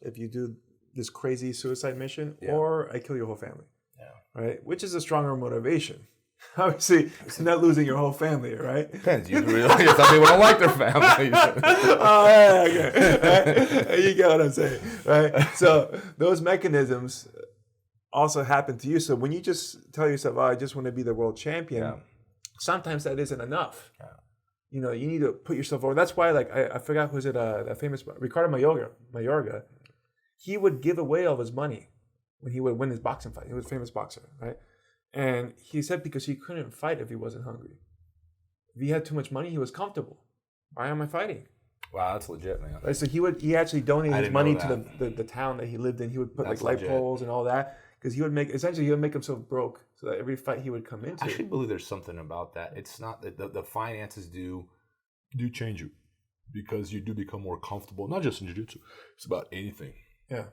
if you do this crazy suicide mission, or I kill your whole family. Yeah. Right? Which is a stronger motivation. Obviously, not losing your whole family, right? Depends. You really, some people don't like their families. Oh, yeah, okay. Right? You get what I'm saying, right? So those mechanisms also happen to you. So when you just tell yourself, "Oh, I just want to be the world champion," Yeah. sometimes that isn't enough. Yeah. You know, you need to put yourself over. That's why, like, I forgot, was it that famous Ricardo Mayorga? He would give away all of his money when he would win his boxing fight. He was a famous boxer, right? And he said because he couldn't fight if he wasn't hungry. If he had too much money, he was comfortable. Why am I fighting? Wow, that's legit, man. Right, so he actually donated his didn't money know to the town that he lived in. He would put That's like light legit. poles and all that because he would make himself broke so that every fight he would come into. I actually believe there's something about that. It's not that the finances do change you because you do become more comfortable. Not just in jiu-jitsu, it's about anything. Yeah.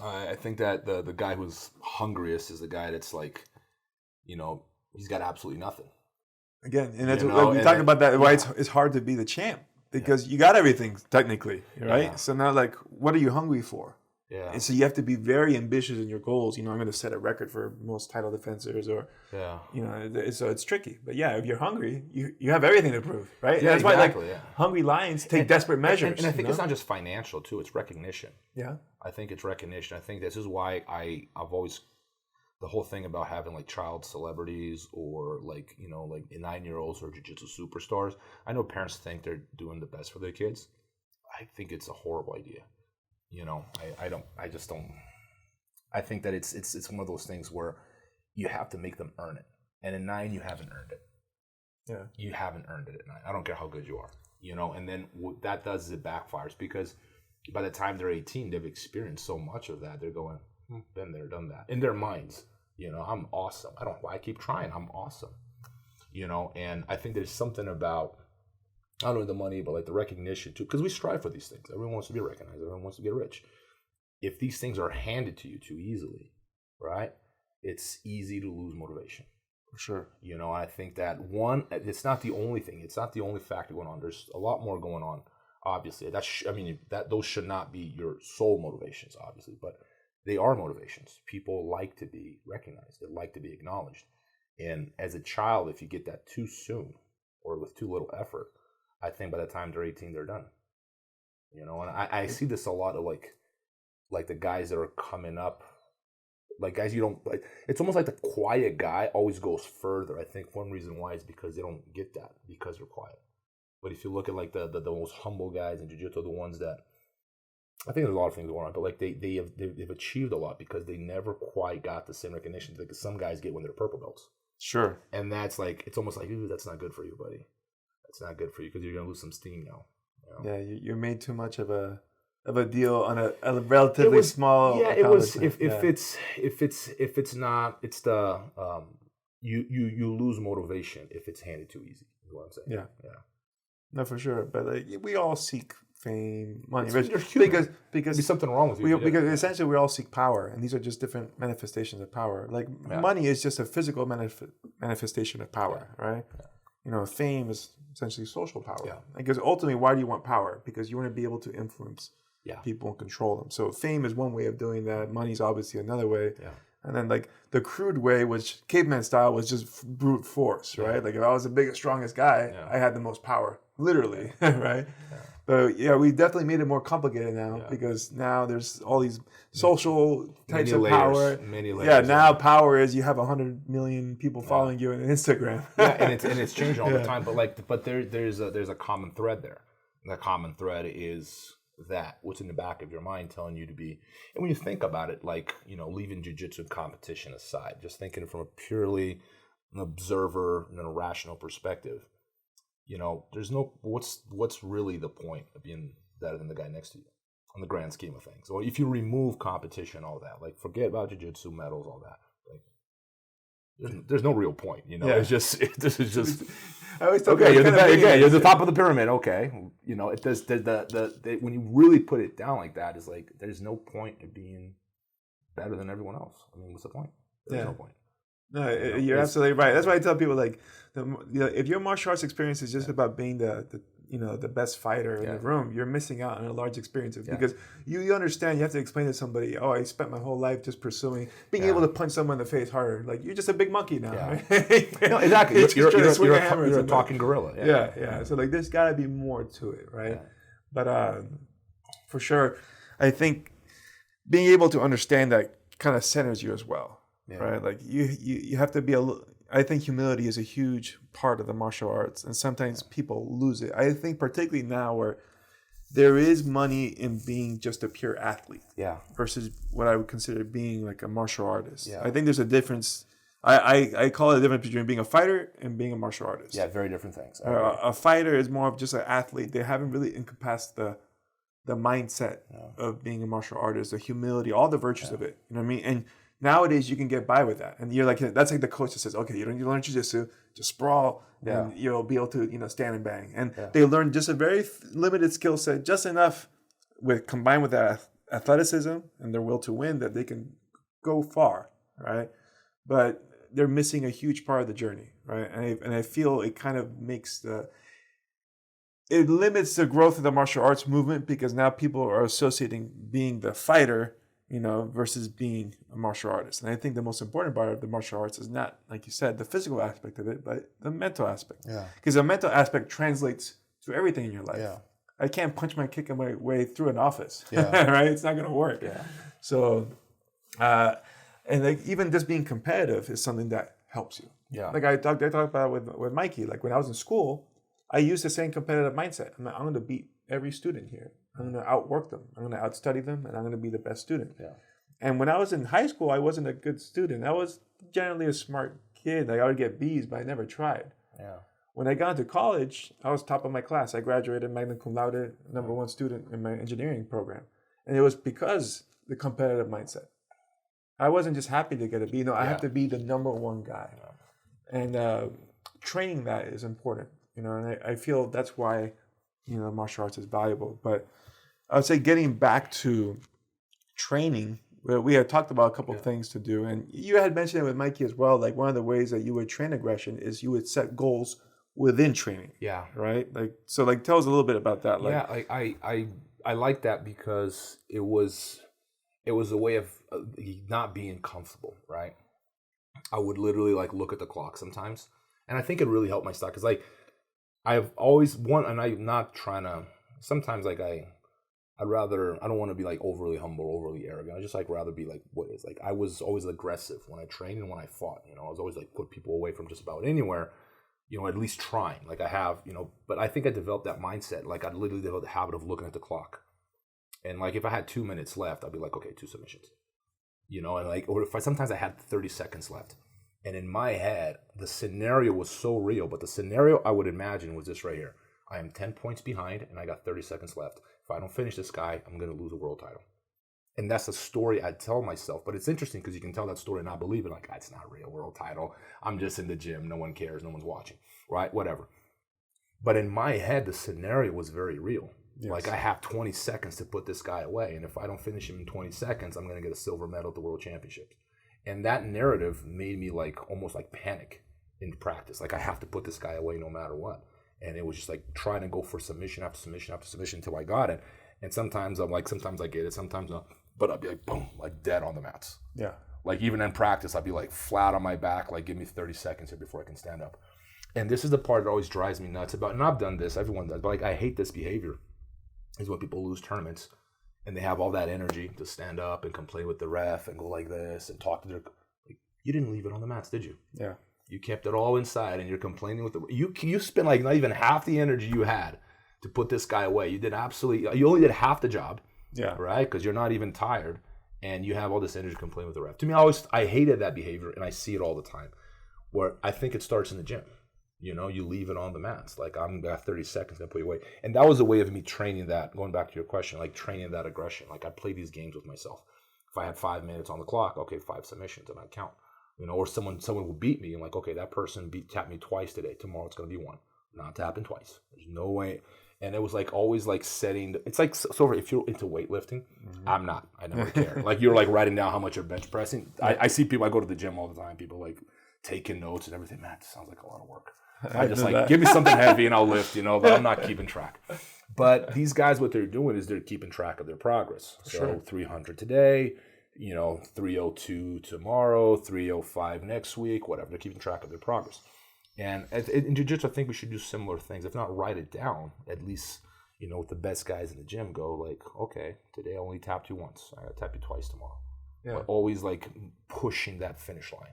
I think that the guy who's hungriest is the guy that's like, you know, he's got absolutely nothing. Again, and that's You what, know, like, we and talked it- about that. Why yeah. it's hard to be the champ because you got everything technically, right? Yeah. So now, like, what are you hungry for? Yeah. And so you have to be very ambitious in your goals. You know, I'm going to set a record for most title defenders, or Yeah. you know, so it's tricky. But yeah, if you're hungry, you have everything to prove, right? Yeah, That's exactly, why, like, yeah. hungry lions take desperate measures. And I think you it's know? not just financial too; it's recognition. Yeah. I think it's recognition. I think this is why I've always the whole thing about having like child celebrities or like, you know, like 9-year-olds or jiu-jitsu superstars. I know parents think they're doing the best for their kids. I think it's a horrible idea. You know, I just don't. I think that it's one of those things where you have to make them earn it, and in 9 you haven't earned it. Yeah. You haven't earned it at 9. I don't care how good you are. You know, and then what that does is it backfires because by the time they're 18, they've experienced so much of that. They're going, been there, done that. In their minds, you know, I'm awesome. I keep trying. I'm awesome. You know, and I think there's something about, I don't know the money, but like the recognition too, because we strive for these things. Everyone wants to be recognized. Everyone wants to get rich. If these things are handed to you too easily, right, it's easy to lose motivation. For sure. You know, I think that one, it's not the only thing. It's not the only factor going on. There's a lot more going on. Obviously, those should not be your sole motivations, obviously, but they are motivations. People like to be recognized. They like to be acknowledged. And as a child, if you get that too soon or with too little effort, I think by the time they're 18, they're done. You know, and I see this a lot of like the guys that are coming up, like guys you don't like. It's almost like the quiet guy always goes further. I think one reason why is because they don't get that because they're quiet. But if you look at like the most humble guys in jiu-jitsu, the ones that I think there's a lot of things going on, but like they've achieved a lot because they never quite got the same recognition that some guys get when they're purple belts. Sure. And that's like, it's almost like, ooh, that's not good for you, buddy. That's not good for you because you're gonna lose some steam now. You know? Yeah, you made too much of a deal on a relatively small. Yeah, it was. If accomplishment. if it's not, it's the you lose motivation if it's handed too easy. Is what I'm saying. Yeah. No, for sure. But like, we all seek fame, money, You're human. because There's something wrong with you. because essentially we all seek power, and these are just different manifestations of power. Like money is just a physical manifestation of power, right? Yeah. You know, fame is essentially social power. Yeah. Because ultimately, why do you want power? Because you want to be able to influence people and control them. So fame is one way of doing that. Money is obviously another way. Yeah. And then like the crude way, which caveman style was just brute force, right? Like if I was the biggest, strongest guy, I had the most power, literally, right? Yeah. But yeah, we definitely made it more complicated now because now there's all these social types of power. Many layers. Yeah, now power is you have 100 million people following you on Instagram. And it's changing all the time. But there's a common thread there. And the common thread is that what's in the back of your mind telling you to be. And when you think about it, like, you know, leaving jiu-jitsu competition aside, just thinking from a purely an observer and a rational perspective, you know, there's no what's really the point of being better than the guy next to you on the grand scheme of things. So if you remove competition, all that, like forget about jiu-jitsu medals, all that, like there's no real point, you know. It's just this is just I always tell okay. You're the top of the pyramid. Okay, you know it does. The when you really put it down like that, is like there's no point in being better than everyone else. I mean, what's the point? There's no point. No, you're absolutely right. That's why I tell people like, if your martial arts experience is just about being the the best fighter in the room, you're missing out on a large experience because you understand you have to explain to somebody, oh, I spent my whole life just pursuing being able to punch someone in the face harder. Like you're just a big monkey now. Yeah. Right? No, exactly. You're a a talking gorilla. Yeah. So like there's got to be more to it, right? Yeah. But for sure, I think being able to understand that kind of centers you as well, right? Like you have to be I think humility is a huge part of the martial arts, and sometimes people lose it. I think particularly now where there is money in being just a pure athlete versus what I would consider being like a martial artist. Yeah. I think there's a difference. I call it a difference between being a fighter and being a martial artist. Yeah, very different things. A fighter is more of just an athlete. They haven't really encompassed the mindset of being a martial artist, the humility, all the virtues of it. You know what I mean? And nowadays you can get by with that. And you're like, that's like the coach that says, okay, you don't need to learn jiu-jitsu, just sprawl and you'll be able to, stand and bang. And they learn just a very limited skill set, just enough combined with that athleticism and their will to win that they can go far, right? But they're missing a huge part of the journey, right? And I feel it kind of it limits the growth of the martial arts movement because now people are associating being the fighter, versus being a martial artist. And I think the most important part of the martial arts is not, like you said, the physical aspect of it, but the mental aspect. Yeah. Because the mental aspect translates to everything in your life. Yeah. I can't punch my kick my way through an office. Yeah. Right? It's not going to work. Yeah. So, and like even just being competitive is something that helps you. Yeah. Like I talked about it with Mikey. Like when I was in school, I used the same competitive mindset. I'm going to beat every student here. I'm going to outwork them. I'm going to outstudy them, and I'm going to be the best student. Yeah. And when I was in high school, I wasn't a good student. I was generally a smart kid. Like I would get B's, but I never tried. Yeah. When I got into college, I was top of my class. I graduated magna cum laude, number one student in my engineering program. And it was because the competitive mindset. I wasn't just happy to get a B. No, I have to be the number one guy. Yeah. And training that is important, and I feel that's why, martial arts is valuable. But I would say getting back to training, we had talked about a couple of things to do. And you had mentioned it with Mikey as well. Like one of the ways that you would train aggression is you would set goals within training. Yeah. Right? So tell us a little bit about that. I like that because it was a way of not being comfortable, right? I would literally look at the clock sometimes. And I think it really helped my stock because I've always and I'm not trying to, sometimes I don't want to be overly humble, overly arrogant. I just rather be what is. I was always aggressive when I trained and when I fought. I was always put people away from just about anywhere, at least trying. I have, but I think I developed that mindset. I literally developed the habit of looking at the clock. And if I had 2 minutes left, I'd be okay, 2 submissions. Or if sometimes I had 30 seconds left. And in my head, the scenario was so real, but the scenario I would imagine was this right here. I am 10 points behind and I got 30 seconds left. If I don't finish this guy, I'm going to lose a world title. And that's the story I tell myself. But it's interesting because you can tell that story and not believe it. It's not a real world title. I'm just in the gym. No one cares. No one's watching. Right? Whatever. But in my head, the scenario was very real. Yes. I have 20 seconds to put this guy away. And if I don't finish him in 20 seconds, I'm going to get a silver medal at the World Championships. And that narrative made me almost panic in practice. I have to put this guy away no matter what. And it was just trying to go for submission after submission after submission until I got it. And sometimes I'm sometimes I get it, sometimes not. But I'd be boom, dead on the mats. Yeah. Even in practice, I'd be flat on my back, give me 30 seconds here before I can stand up. And this is the part that always drives me nuts about, and I've done this, everyone does, but I hate this behavior, is when people lose tournaments and they have all that energy to stand up and complain with the ref and go like this and talk to their, you didn't leave it on the mats, did you? Yeah. You kept it all inside and you're complaining with the, you spent not even half the energy you had to put this guy away. You only did half the job. Yeah. Right? Because you're not even tired and you have all this energy to complain with the ref. To me, I hated that behavior and I see it all the time where I think it starts in the gym. You leave it on the mats. I'm got 30 seconds to put you away. And that was a way of me training that, going back to your question, training that aggression. I'd play these games with myself. If I had 5 minutes on the clock, okay, 5 submissions and I'd count. Or someone will beat me and okay, that person tapped me twice today. Tomorrow it's going to be one. Not tapping twice. There's no way. And it was always setting. It's so if you're into weightlifting, I'm not. I never care. You're writing down how much you're bench pressing. I see people. I go to the gym all the time. People taking notes and everything. Man, it sounds like a lot of work. I just like, give me something heavy and I'll lift, but I'm not keeping track. But these guys, what they're doing is they're keeping track of their progress. So 300 today, 302 tomorrow, 305 next week, whatever. They're keeping track of their progress. And in jiu-jitsu, I think we should do similar things. If not write it down, at least, with the best guys in the gym, go like, okay, today I only tapped you once. I got to tap you twice tomorrow. Yeah. But always like pushing that finish line,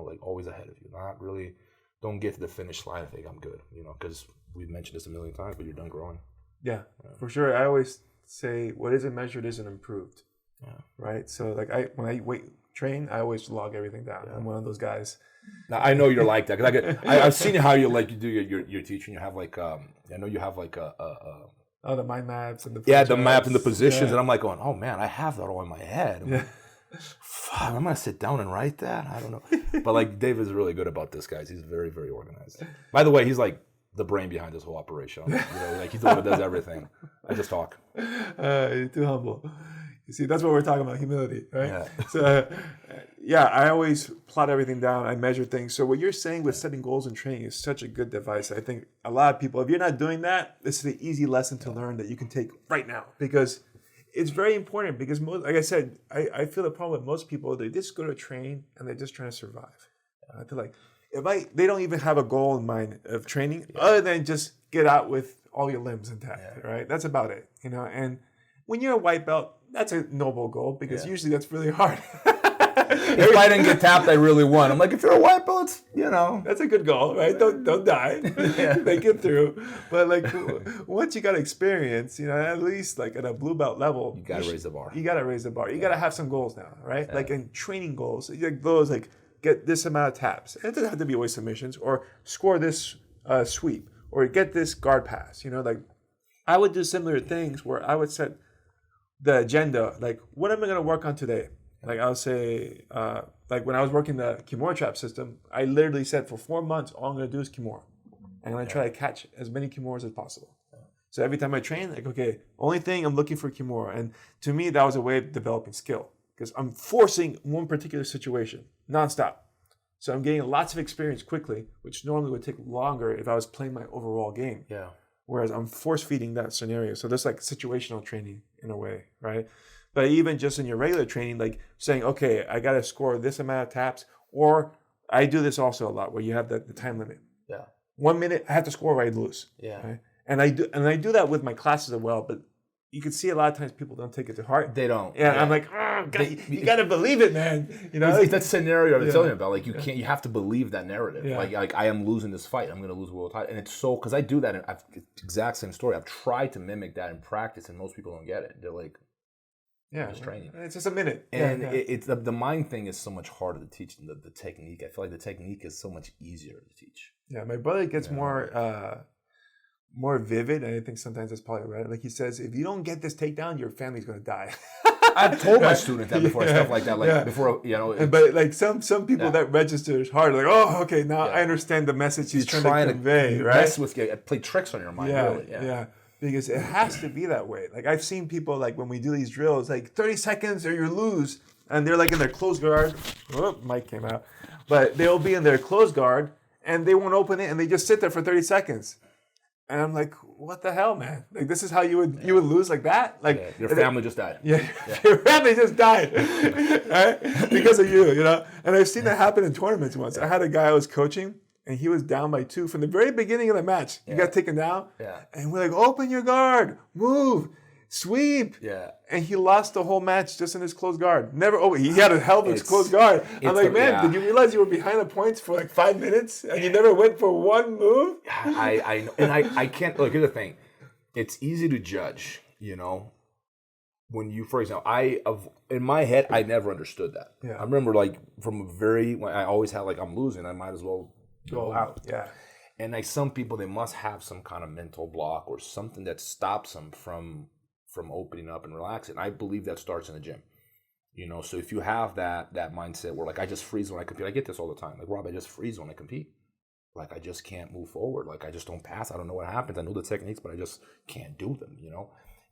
like always ahead of you. Not really, don't get to the finish line and think I'm good, because we've mentioned this a million times, but you're done growing. Yeah, for sure. I always say what isn't measured isn't improved. Yeah. Right. So like when I weight train, I always log everything down. Yeah. I'm one of those guys. Now I know you're like that because I've seen how you do your teaching. You have like I know you have like the mind maps and the map and the positions, and I'm like going, oh man, I have that all in my head. I'm like, fuck, I'm gonna sit down and write that. I don't know, but like David's really good about this, guys. He's very, very organized. By the way, he's like the brain behind this whole operation. Like he's the one that does everything. I just talk. You're too humble. You see, that's what we're talking about, humility, right? Yeah. So, I always plot everything down. I measure things. So what you're saying with setting goals and training is such a good device. I think a lot of people, if you're not doing that, this is an easy lesson to learn that you can take right now because it's very important because, like I said, I feel the problem with most people, they just go to train and they're just trying to survive. They're like, they don't even have a goal in mind of training other than just get out with all your limbs intact, right? That's about it, and when you're a white belt, that's a noble goal because usually that's really hard. If I didn't get tapped, I really won. I'm like, if you're a white belt, that's a good goal, right? Don't die. Make it through. But like once you got experience, at least like at a blue belt level, you gotta raise the bar. You gotta raise the bar. You gotta have some goals now, right? Yeah. Like in training goals, those like get this amount of taps. It doesn't have to be always submissions or score this sweep or get this guard pass. Like I would do similar things where I would set the agenda, like what am I going to work on today? Like I'll say, like when I was working the Kimura trap system, I literally said for 4 months, all I'm going to do is Kimura. And I'm going to try to catch as many Kimuras as possible. So every time I train, like, okay, only thing I'm looking for Kimura. And to me, that was a way of developing skill because I'm forcing one particular situation nonstop. So I'm getting lots of experience quickly, which normally would take longer if I was playing my overall game. Yeah. Whereas I'm force feeding that scenario. So there's like situational training in a way, right? But even just in your regular training, like saying, okay, I got to score this amount of taps, or I do this also a lot where you have the time limit. Yeah. 1 minute, I have to score or I lose. Yeah. Right? And I do that with my classes as well, but you can see a lot of times people don't take it to heart. They don't. Yeah. I'm like, you got to believe it, man. It's that scenario I'm telling you about. Like you have to believe that narrative. Yeah. Like I am losing this fight. I'm going to lose world title. And it's so, because I do that. And exact same story. I've tried to mimic that in practice and most people don't get it. They're like, just training. It's just a minute. And it's the mind thing is so much harder to teach than the technique. I feel like the technique is so much easier to teach. Yeah. My brother gets more vivid, and I think sometimes that's probably right. Like he says, if you don't get this takedown, your family's going to die. I've told my students that before, stuff like that. Before, But like some people that registers hard, like, oh, okay, now I understand the message he's trying to convey, right? Mess with play tricks on your mind, really. Yeah. Because it has to be that way. Like I've seen people like when we do these drills, like 30 seconds or you lose, and they're like in their closed guard. Oh, mic came out, but they'll be in their closed guard and they won't open it, and they just sit there for 30 seconds. And I'm like, what the hell, man? Like, this is how you would lose like that? Like your family just died. Yeah, your family just died, right? Because of you, And I've seen that happen in tournaments once. I had a guy I was coaching, and he was down by 2 from the very beginning of the match. He got taken down, and we're like, open your guard, move, sweep. Yeah. And he lost the whole match just in his closed guard. He had a hell of his closed guard. I'm like, man, did you realize you were behind the points for like 5 minutes and you never went for one move? I know. And I can't, look, here's the thing. It's easy to judge, when you, for example, in my head, I never understood that. Yeah. I remember like when I always had like, I'm losing, I might as well go out. Yeah. And like some people, they must have some kind of mental block or something that stops them from opening up and relaxing. I believe that starts in the gym. So if you have that mindset where like I just freeze when I compete, I get this all the time. Like, Rob, I just freeze when I compete. Like I just can't move forward. Like I just don't pass. I don't know what happens. I know the techniques, but I just can't do them,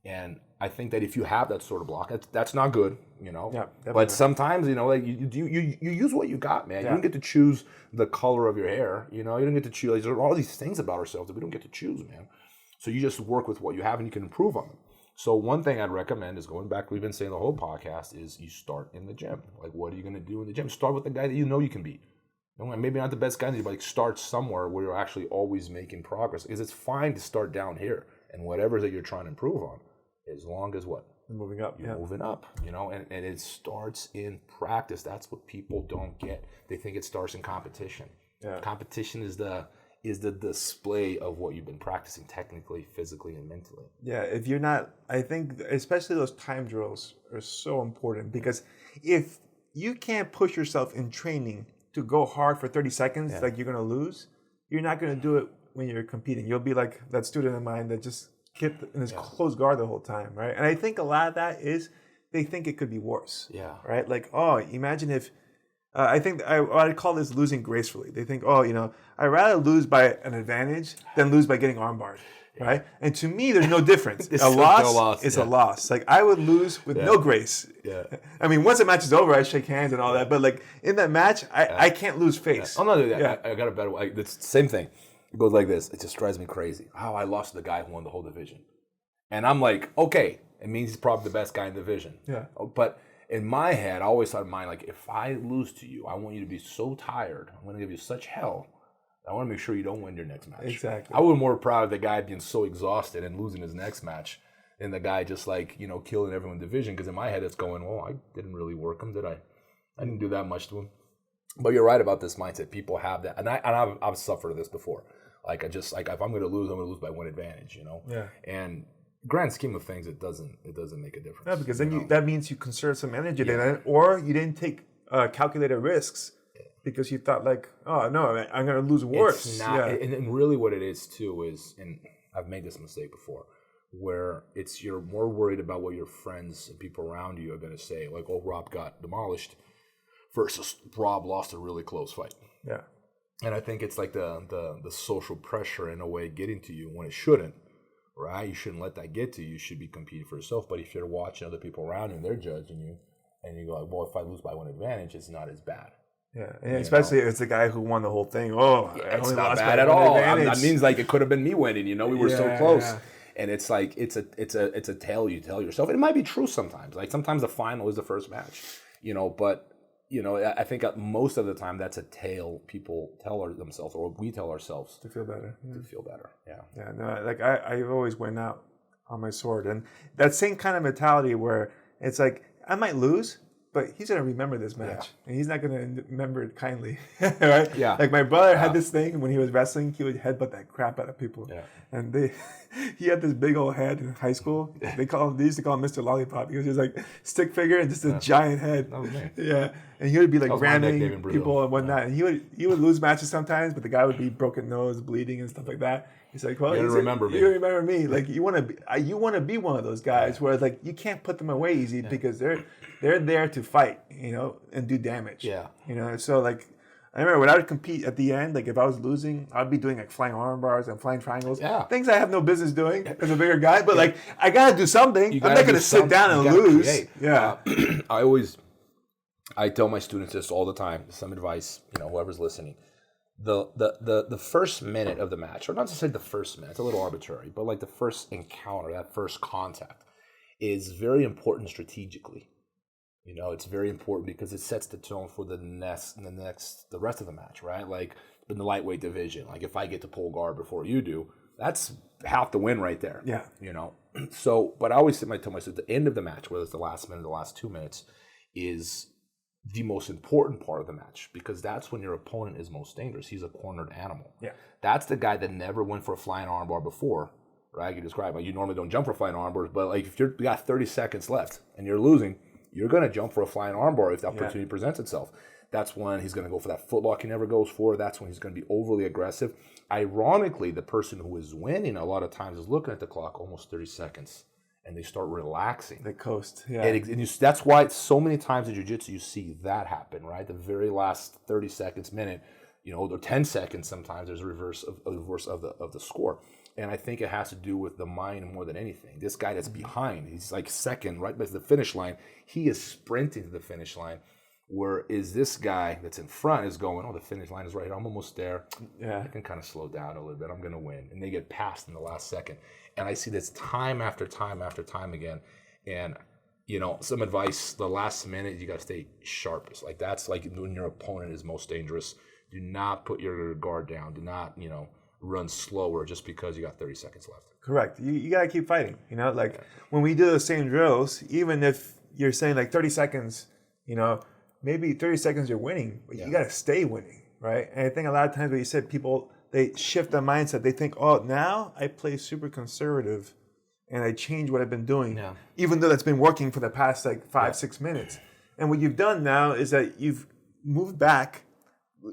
And I think that if you have that sort of block, that's not good, you know. Yeah, definitely. But sometimes, you know, like you use what you got, man. Yeah. You don't get to choose the color of your hair, you know. You don't get to choose. Like, there are all these things about ourselves that we don't get to choose, man. So you just work with what you have, and you can improve on them. So one thing I'd recommend is going back. We've been saying the whole podcast is you start in the gym. Like, what are you going to do in the gym? Start with the guy that you know you can beat. Maybe not the best guy, but like start somewhere where you're actually always making progress. Because it's fine to start down here, and whatever that you're trying to improve on. As long as what? Moving up. You're moving up, you know, and it starts in practice. That's what people don't get. They think it starts in competition. Yeah. Competition is the display of what you've been practicing technically, physically, and mentally. Yeah, if you're not, I think especially those time drills are so important, because if you can't push yourself in training to go hard for 30 seconds, like you're going to lose, you're not going to do it when you're competing. You'll be like that student of mine that just kept in his close guard the whole time, right? And I think a lot of that is they think it could be worse. Yeah. Right? Like, oh, imagine if, I think I'd call this losing gracefully. They think, oh, you know, I'd rather lose by an advantage than lose by getting armbarred, right? And to me, there's no difference. A loss is a loss. Like, I would lose with no grace. Yeah. I mean, once the match is over, I shake hands and all that. But like in that match, I can't lose face. Oh, no, I got a better way. It's the same thing. It goes like this. It just drives me crazy. How I lost to the guy who won the whole division. And I'm like, okay, it means he's probably the best guy in the division. Yeah. But in my head, I always thought in mind, like, if I lose to you, I want you to be so tired. I'm going to give you such hell. I want to make sure you don't win your next match. Exactly. I would be more proud of the guy being so exhausted and losing his next match than the guy just, like, you know, killing everyone in the division. Because in my head, it's going, well, I didn't really work him, did I? I didn't do that much to him. But you're right about this mindset. People have that. And I've suffered this before. Like, if I'm going to lose, I'm going to lose by one advantage, you know? Yeah. And grand scheme of things, it doesn't make a difference. Yeah, because then that means you conserve some energy then, or you didn't take calculated risks because you thought like, oh no, I'm going to lose worse. It's not, and really what it is too is, and I've made this mistake before, where you're more worried about what your friends and people around you are going to say, like, oh, Rob got demolished, versus Rob lost a really close fight. Yeah. And I think it's like the social pressure in a way getting to you when it shouldn't, right? You shouldn't let that get to you. You should be competing for yourself. But if you're watching other people around you and they're judging you, and you go like, well, if I lose by one advantage, it's not as bad. Yeah, and especially if it's the guy who won the whole thing. Oh, yeah, it's not bad at all. That means like it could have been me winning. You know, we were so close. Yeah. And it's like it's a tale you tell yourself. And it might be true sometimes. Like sometimes the final is the first match. You know, but you know, I think most of the time that's a tale people tell themselves, or we tell ourselves to feel better. To feel better, yeah. Yeah, no, like I always went out on my sword, and that same kind of mentality where it's like I might lose, but he's gonna remember this match, and he's not gonna remember it kindly, right? Yeah. Like my brother had this thing when he was wrestling, he would headbutt that crap out of people. Yeah. And he had this big old head in high school. They used to call him Mr. Lollipop because he was like stick figure and just a giant head. That was me. Yeah. And he would be like ramming people and whatnot. And he would lose matches sometimes, but the guy would be broken nose, bleeding and stuff like that. He's like, well, you remember me. You remember me. Like you want to be one of those guys where like you can't put them away easy because they're there to fight, you know, and do damage. Yeah. You know, so like I remember when I would compete at the end, like if I was losing, I'd be doing like flying arm bars and flying triangles. Yeah. Things I have no business doing as a bigger guy, but like I gotta do something. I'm not gonna sit down and lose. Create. Yeah. I tell my students this all the time, some advice, you know, whoever's listening. The first minute of the match, or not to say the first minute, it's a little arbitrary, but like the first encounter, that first contact, is very important strategically. You know, it's very important because it sets the tone for the rest of the match, right? Like in the lightweight division, like if I get to pull guard before you do, that's half the win right there. Yeah. You know, so, but I always tell myself the end of the match, whether it's the last minute, the last 2 minutes, is the most important part of the match because that's when your opponent is most dangerous. He's a cornered animal. Yeah. That's the guy that never went for a flying armbar before, right? You describe like you normally don't jump for flying armbars, but like if you got 30 seconds left and you're losing, you're going to jump for a flying armbar if the opportunity presents itself. That's when he's going to go for that footlock he never goes for. That's when he's going to be overly aggressive. Ironically, the person who is winning a lot of times is looking at the clock almost 30 seconds, and they start relaxing. They coast, yeah. And that's why so many times in jiu-jitsu you see that happen, right? The very last 30 seconds, minute, you know, or 10 seconds sometimes there's a reverse of the score. And I think it has to do with the mind more than anything. This guy that's behind, he's like second, right by the finish line. He is sprinting to the finish line. Whereas this guy that's in front is going, oh, the finish line is right here. I'm almost there. Yeah. I can kind of slow down a little bit. I'm going to win. And they get passed in the last second. And I see this time after time after time again. And, you know, some advice, the last minute, you got to stay sharp. It's like that's like when your opponent is most dangerous. Do not put your guard down. Do not, you know, run slower just because you got 30 seconds left. Correct. You got to keep fighting. You know, like when we do the same drills, even if you're saying like 30 seconds, you know, maybe 30 seconds you're winning, but you got to stay winning, right? And I think a lot of times when you said people, they shift their mindset. They think, oh, now I play super conservative and I change what I've been doing, even though that's been working for the past like 5-6 minutes. And what you've done now is that you've moved back,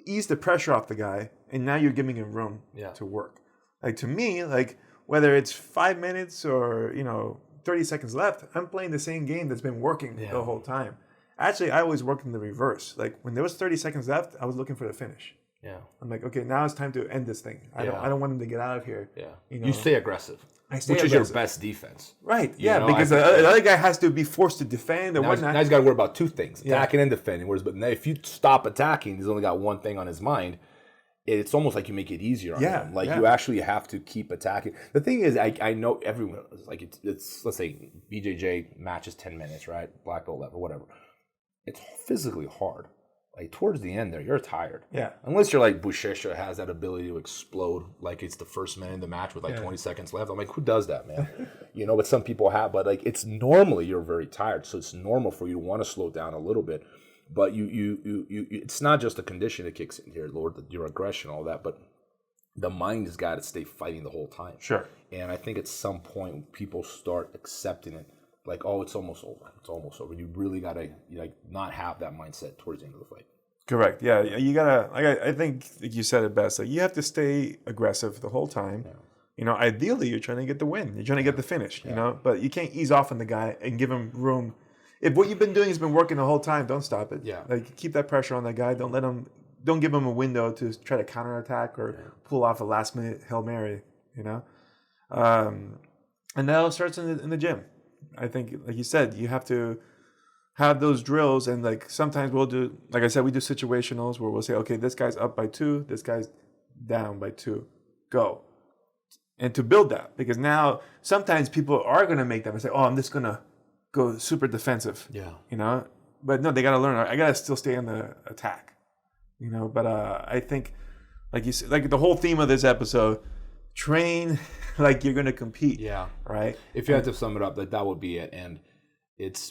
eased the pressure off the guy, and now you're giving him room to work. Like to me, like whether it's 5 minutes or, you know, 30 seconds left, I'm playing the same game that's been working the whole time. Actually, I always worked in the reverse. Like when there was 30 seconds left, I was looking for the finish. Yeah. I'm like, okay, now it's time to end this thing. I don't want him to get out of here. Yeah. You know? You stay aggressive. Which is your best defense. Right. You know, because the other guy has to be forced to defend or whatnot. Now he's got to worry about two things, attacking and defending. Whereas, but if you stop attacking, he's only got one thing on his mind. It's almost like you make it easier on him. Like you actually have to keep attacking. The thing is, I know everyone, like it's let's say BJJ matches 10 minutes, right? Black belt level, whatever. It's physically hard. Like towards the end there, you're tired. Yeah. Unless you're like Buchecha has that ability to explode like it's the first minute in the match with like 20 seconds left. I'm like, who does that, man? You know, but some people have, but like it's normally you're very tired. So it's normal for you to want to slow down a little bit. But you it's not just the condition that kicks in here, Lord, your aggression, all that, but the mind has got to stay fighting the whole time. Sure. And I think at some point people start accepting it. Like, oh, it's almost over. It's almost over. You really got to like not have that mindset towards the end of the fight. Correct. Yeah, you gotta. Like, I think you said it best. Like, you have to stay aggressive the whole time. Yeah. You know, ideally, you're trying to get the win. You're trying to get the finish. Yeah. You know, but you can't ease off on the guy and give him room. If what you've been doing has been working the whole time, don't stop it. Yeah. Like, keep that pressure on that guy. Don't let him. Don't give him a window to try to counterattack or pull off a last minute Hail Mary. You know, and that all starts in the gym. I think, like you said, you have to have those drills, and like sometimes we'll do, like I said, we do situationals where we'll say, okay, this guy's up by 2, this guy's down by 2, go. And to build that, because now sometimes people are going to make them and say, oh, I'm just going to go super defensive. Yeah. You know, but no, they got to learn. I got to still stay on the attack, you know, but I think, like you said, like the whole theme of this episode, train like you're going to compete. Yeah. Right. If you had to sum it up, that would be it. And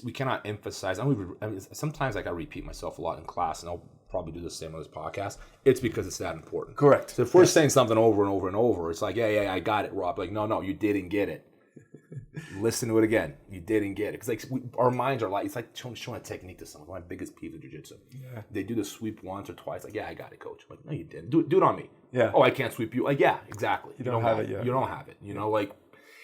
we cannot emphasize. I mean, sometimes like I repeat myself a lot in class, and I'll probably do the same on this podcast. It's because it's that important. Correct. So if we're saying something over and over and over, it's like, yeah, I got it, Rob. Like, no, you didn't get it. Listen to it again. You didn't get it. Because like our minds are like, it's like showing a technique to someone. My biggest peeve in jiu-jitsu. Yeah. They do the sweep once or twice. Like, yeah, I got it, coach. I'm like, no, you didn't. Do it on me. Yeah. Oh, I can't sweep you. Like, yeah, exactly. You don't have it yet. You don't have it. You know, like,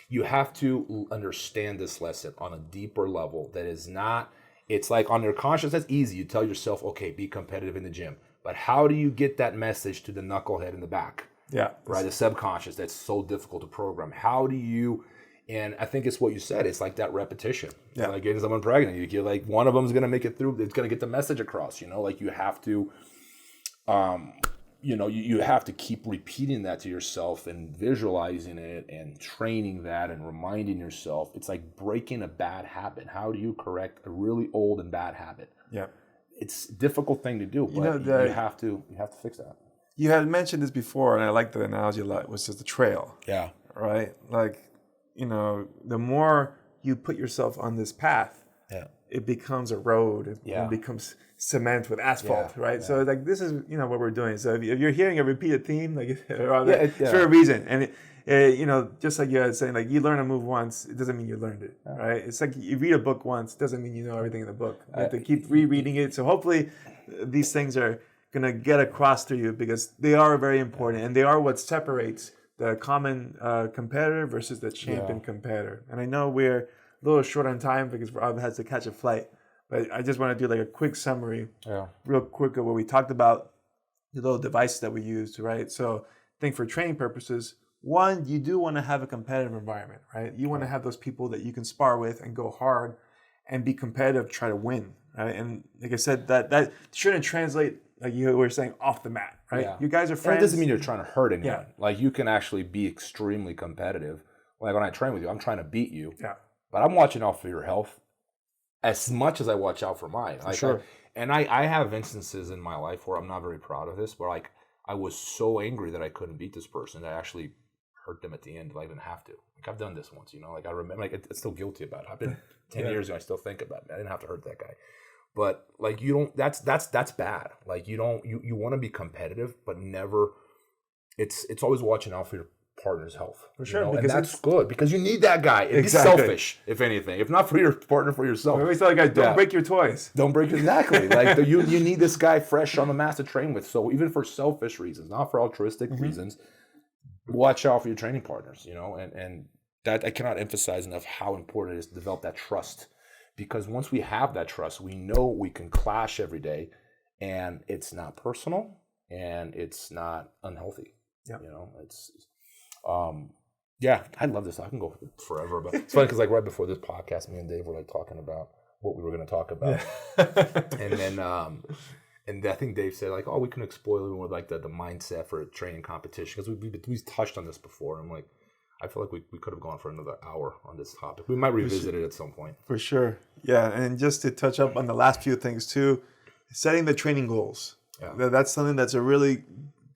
you have to understand this lesson on a deeper level that is not, it's like on your conscience, that's easy. You tell yourself, okay, be competitive in the gym. But how do you get that message to the knucklehead in the back? Yeah. Right? The subconscious, that's so difficult to program. How do you, and I think it's what you said, it's like that repetition. Yeah. Like getting someone pregnant. You get like, one of them's going to make it through, it's going to get the message across, you know, like you have to, you know, you have to keep repeating that to yourself and visualizing it and training that and reminding yourself. It's like breaking a bad habit. How do you correct a really old and bad habit? Yeah. It's a difficult thing to do, but you have to fix that. You had mentioned this before, and I like the analogy a lot, which is the trail. Yeah. Right? Like, you know, the more you put yourself on this path, it becomes a road. It becomes cement with asphalt, right? Yeah. So like this is, you know, what we're doing. So if you're hearing a repeated theme, like it's for a reason. And you know, just like you were saying, like you learn a move once, it doesn't mean you learned it, right? It's like you read a book once, doesn't mean you know everything in the book. You have to keep rereading it. So hopefully these things are gonna get across to you, because they are very important, and they are what separates the common competitor versus the champion competitor. And I know we're a little short on time because Rob has to catch a flight. But I just want to do like a quick summary, real quick, of what we talked about, the little devices that we used, right? So I think for training purposes, one, you do want to have a competitive environment, right? You want to have those people that you can spar with and go hard and be competitive, try to win, right? And like I said, that shouldn't translate, like you were saying, off the mat, right? Yeah. You guys are And friends. it doesn't mean you're trying to hurt anyone. Yeah. Like you can actually be extremely competitive. Like when I train with you, I'm trying to beat you. Yeah. But I'm watching out for your health as much as I watch out for mine. Like sure. I have instances in my life where I'm not very proud of this, where like I was so angry that I couldn't beat this person that I actually hurt them at the end. Like I didn't have to. Like I've done this once, you know. Like I remember, like it's still guilty about it. I've been 10 years and I still think about it. I didn't have to hurt that guy. But like you don't. That's bad. Like you don't. You want to be competitive, but never. It's always watching out for your partner's health. For sure, you know? because and that's good because you need that guy. It's selfish, if anything. If not for your partner, for yourself. I always tell the guys, don't break your toys. Don't break exactly. Like you need this guy fresh on the mat to train with. So even for selfish reasons, not for altruistic reasons, watch out for your training partners. You know, and that I cannot emphasize enough how important it is to develop that trust. Because once we have that trust, we know we can clash every day, and it's not personal and it's not unhealthy. Yeah, you know, it's. Yeah, I love this. I can go forever, but it's funny because like right before this podcast, me and Dave were like talking about what we were going to talk about, and then and I think Dave said like, oh, we can explore a little more like the mindset for a training competition because we've touched on this before. I'm like, I feel like we could have gone for another hour on this topic. We might revisit it at some point. For sure, yeah. And just to touch up on the last few things too, setting the training goals. Yeah. That's something that's a really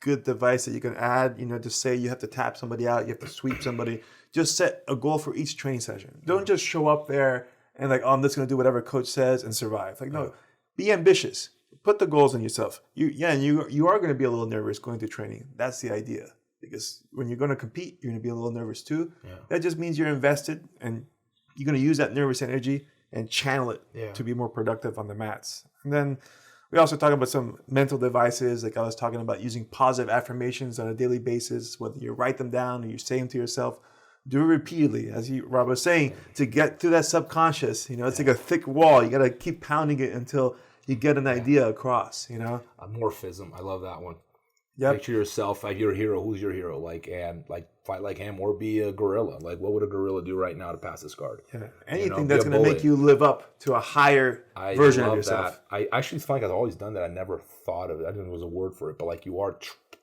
good device that you can add, you know, to say you have to tap somebody out, you have to sweep somebody. Just set a goal for each training session. Don't just show up there and like, oh, I'm just going to do whatever coach says and survive. Like, no, be ambitious. Put the goals on yourself. You are going to be a little nervous going to training. That's the idea. Because when you're going to compete, you're going to be a little nervous too. Yeah. That just means you're invested and you're going to use that nervous energy and channel it to be more productive on the mats. And then we also talk about some mental devices, like I was talking about using positive affirmations on a daily basis, whether you write them down or you say them to yourself. Do it repeatedly, as Rob was saying, to get through that subconscious. You know, it's like a thick wall. You got to keep pounding it until you get an idea across, you know? Morphism. I love that one. Yep. Picture yourself like you're a hero. Who's your hero? Like, and like fight like him or be a gorilla. Like, what would a gorilla do right now to pass this guard? Yeah. Anything that's going to make you live up to a higher version of yourself. That. I actually find like I've always done that. I never thought of it. I didn't know there was a word for it, but like you are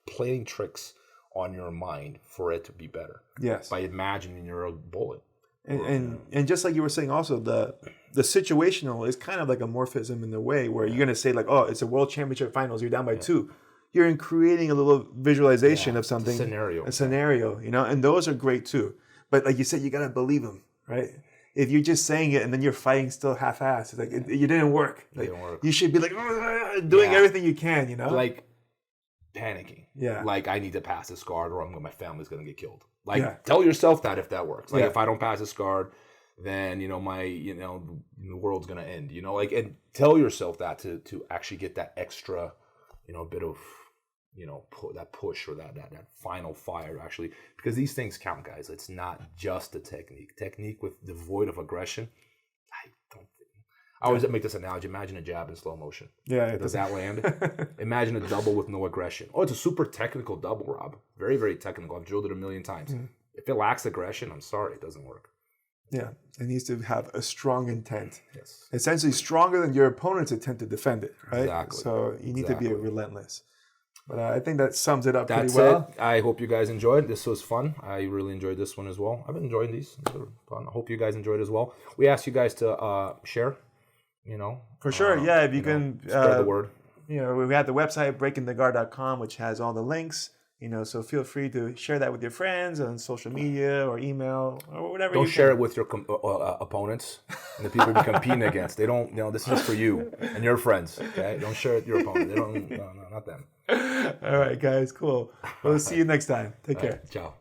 playing tricks on your mind for it to be better. Yes. By imagining you're a bullet. And just like you were saying also, the situational is kind of like a morphism in the way where you're going to say like, oh, it's a world championship finals. You're down by 2. You're in creating a little visualization of something. A scenario, you know, and those are great too. But like you said, you got to believe them, right? If you're just saying it and then you're fighting still half-assed, it's like you didn't work. Like, you should be like doing everything you can, you know? Like panicking. Yeah. Like I need to pass this guard or my family's going to get killed. Like tell yourself that if that works. Like if I don't pass this guard, then, you know, the world's going to end, you know? Like, and tell yourself that to actually get that extra, you know, bit of, you know, that push or that final fire actually, because these things count, guys. It's not just a technique with devoid of aggression. I always make this analogy. Imagine a jab in slow motion. Yeah. Does that land? Imagine a double with no aggression. Oh, it's a super technical double, Rob. Very, very technical. I've drilled it a million times. If it lacks aggression, I'm sorry, it doesn't work. Yeah, it needs to have a strong intent. Yes. Essentially stronger than your opponent's intent to defend it, right? Exactly. So you need to be relentless. But I think that sums it up pretty well. That's it. I hope you guys enjoyed. This was fun. I really enjoyed this one as well. I've been enjoying these. They're fun. I hope you guys enjoyed as well. We asked you guys to share, you know. For sure, yeah. If you can spread the word. You know, we have the website, breakingtheguard.com, which has all the links. You know, so feel free to share that with your friends on social media or email or whatever. Don't share it with your opponents and the people you're competing against. They don't, you know, this is for you and your friends. Okay, don't share it with your opponent. They don't. No, not them. All right, guys, cool. We'll see you next time. Take care. Ciao.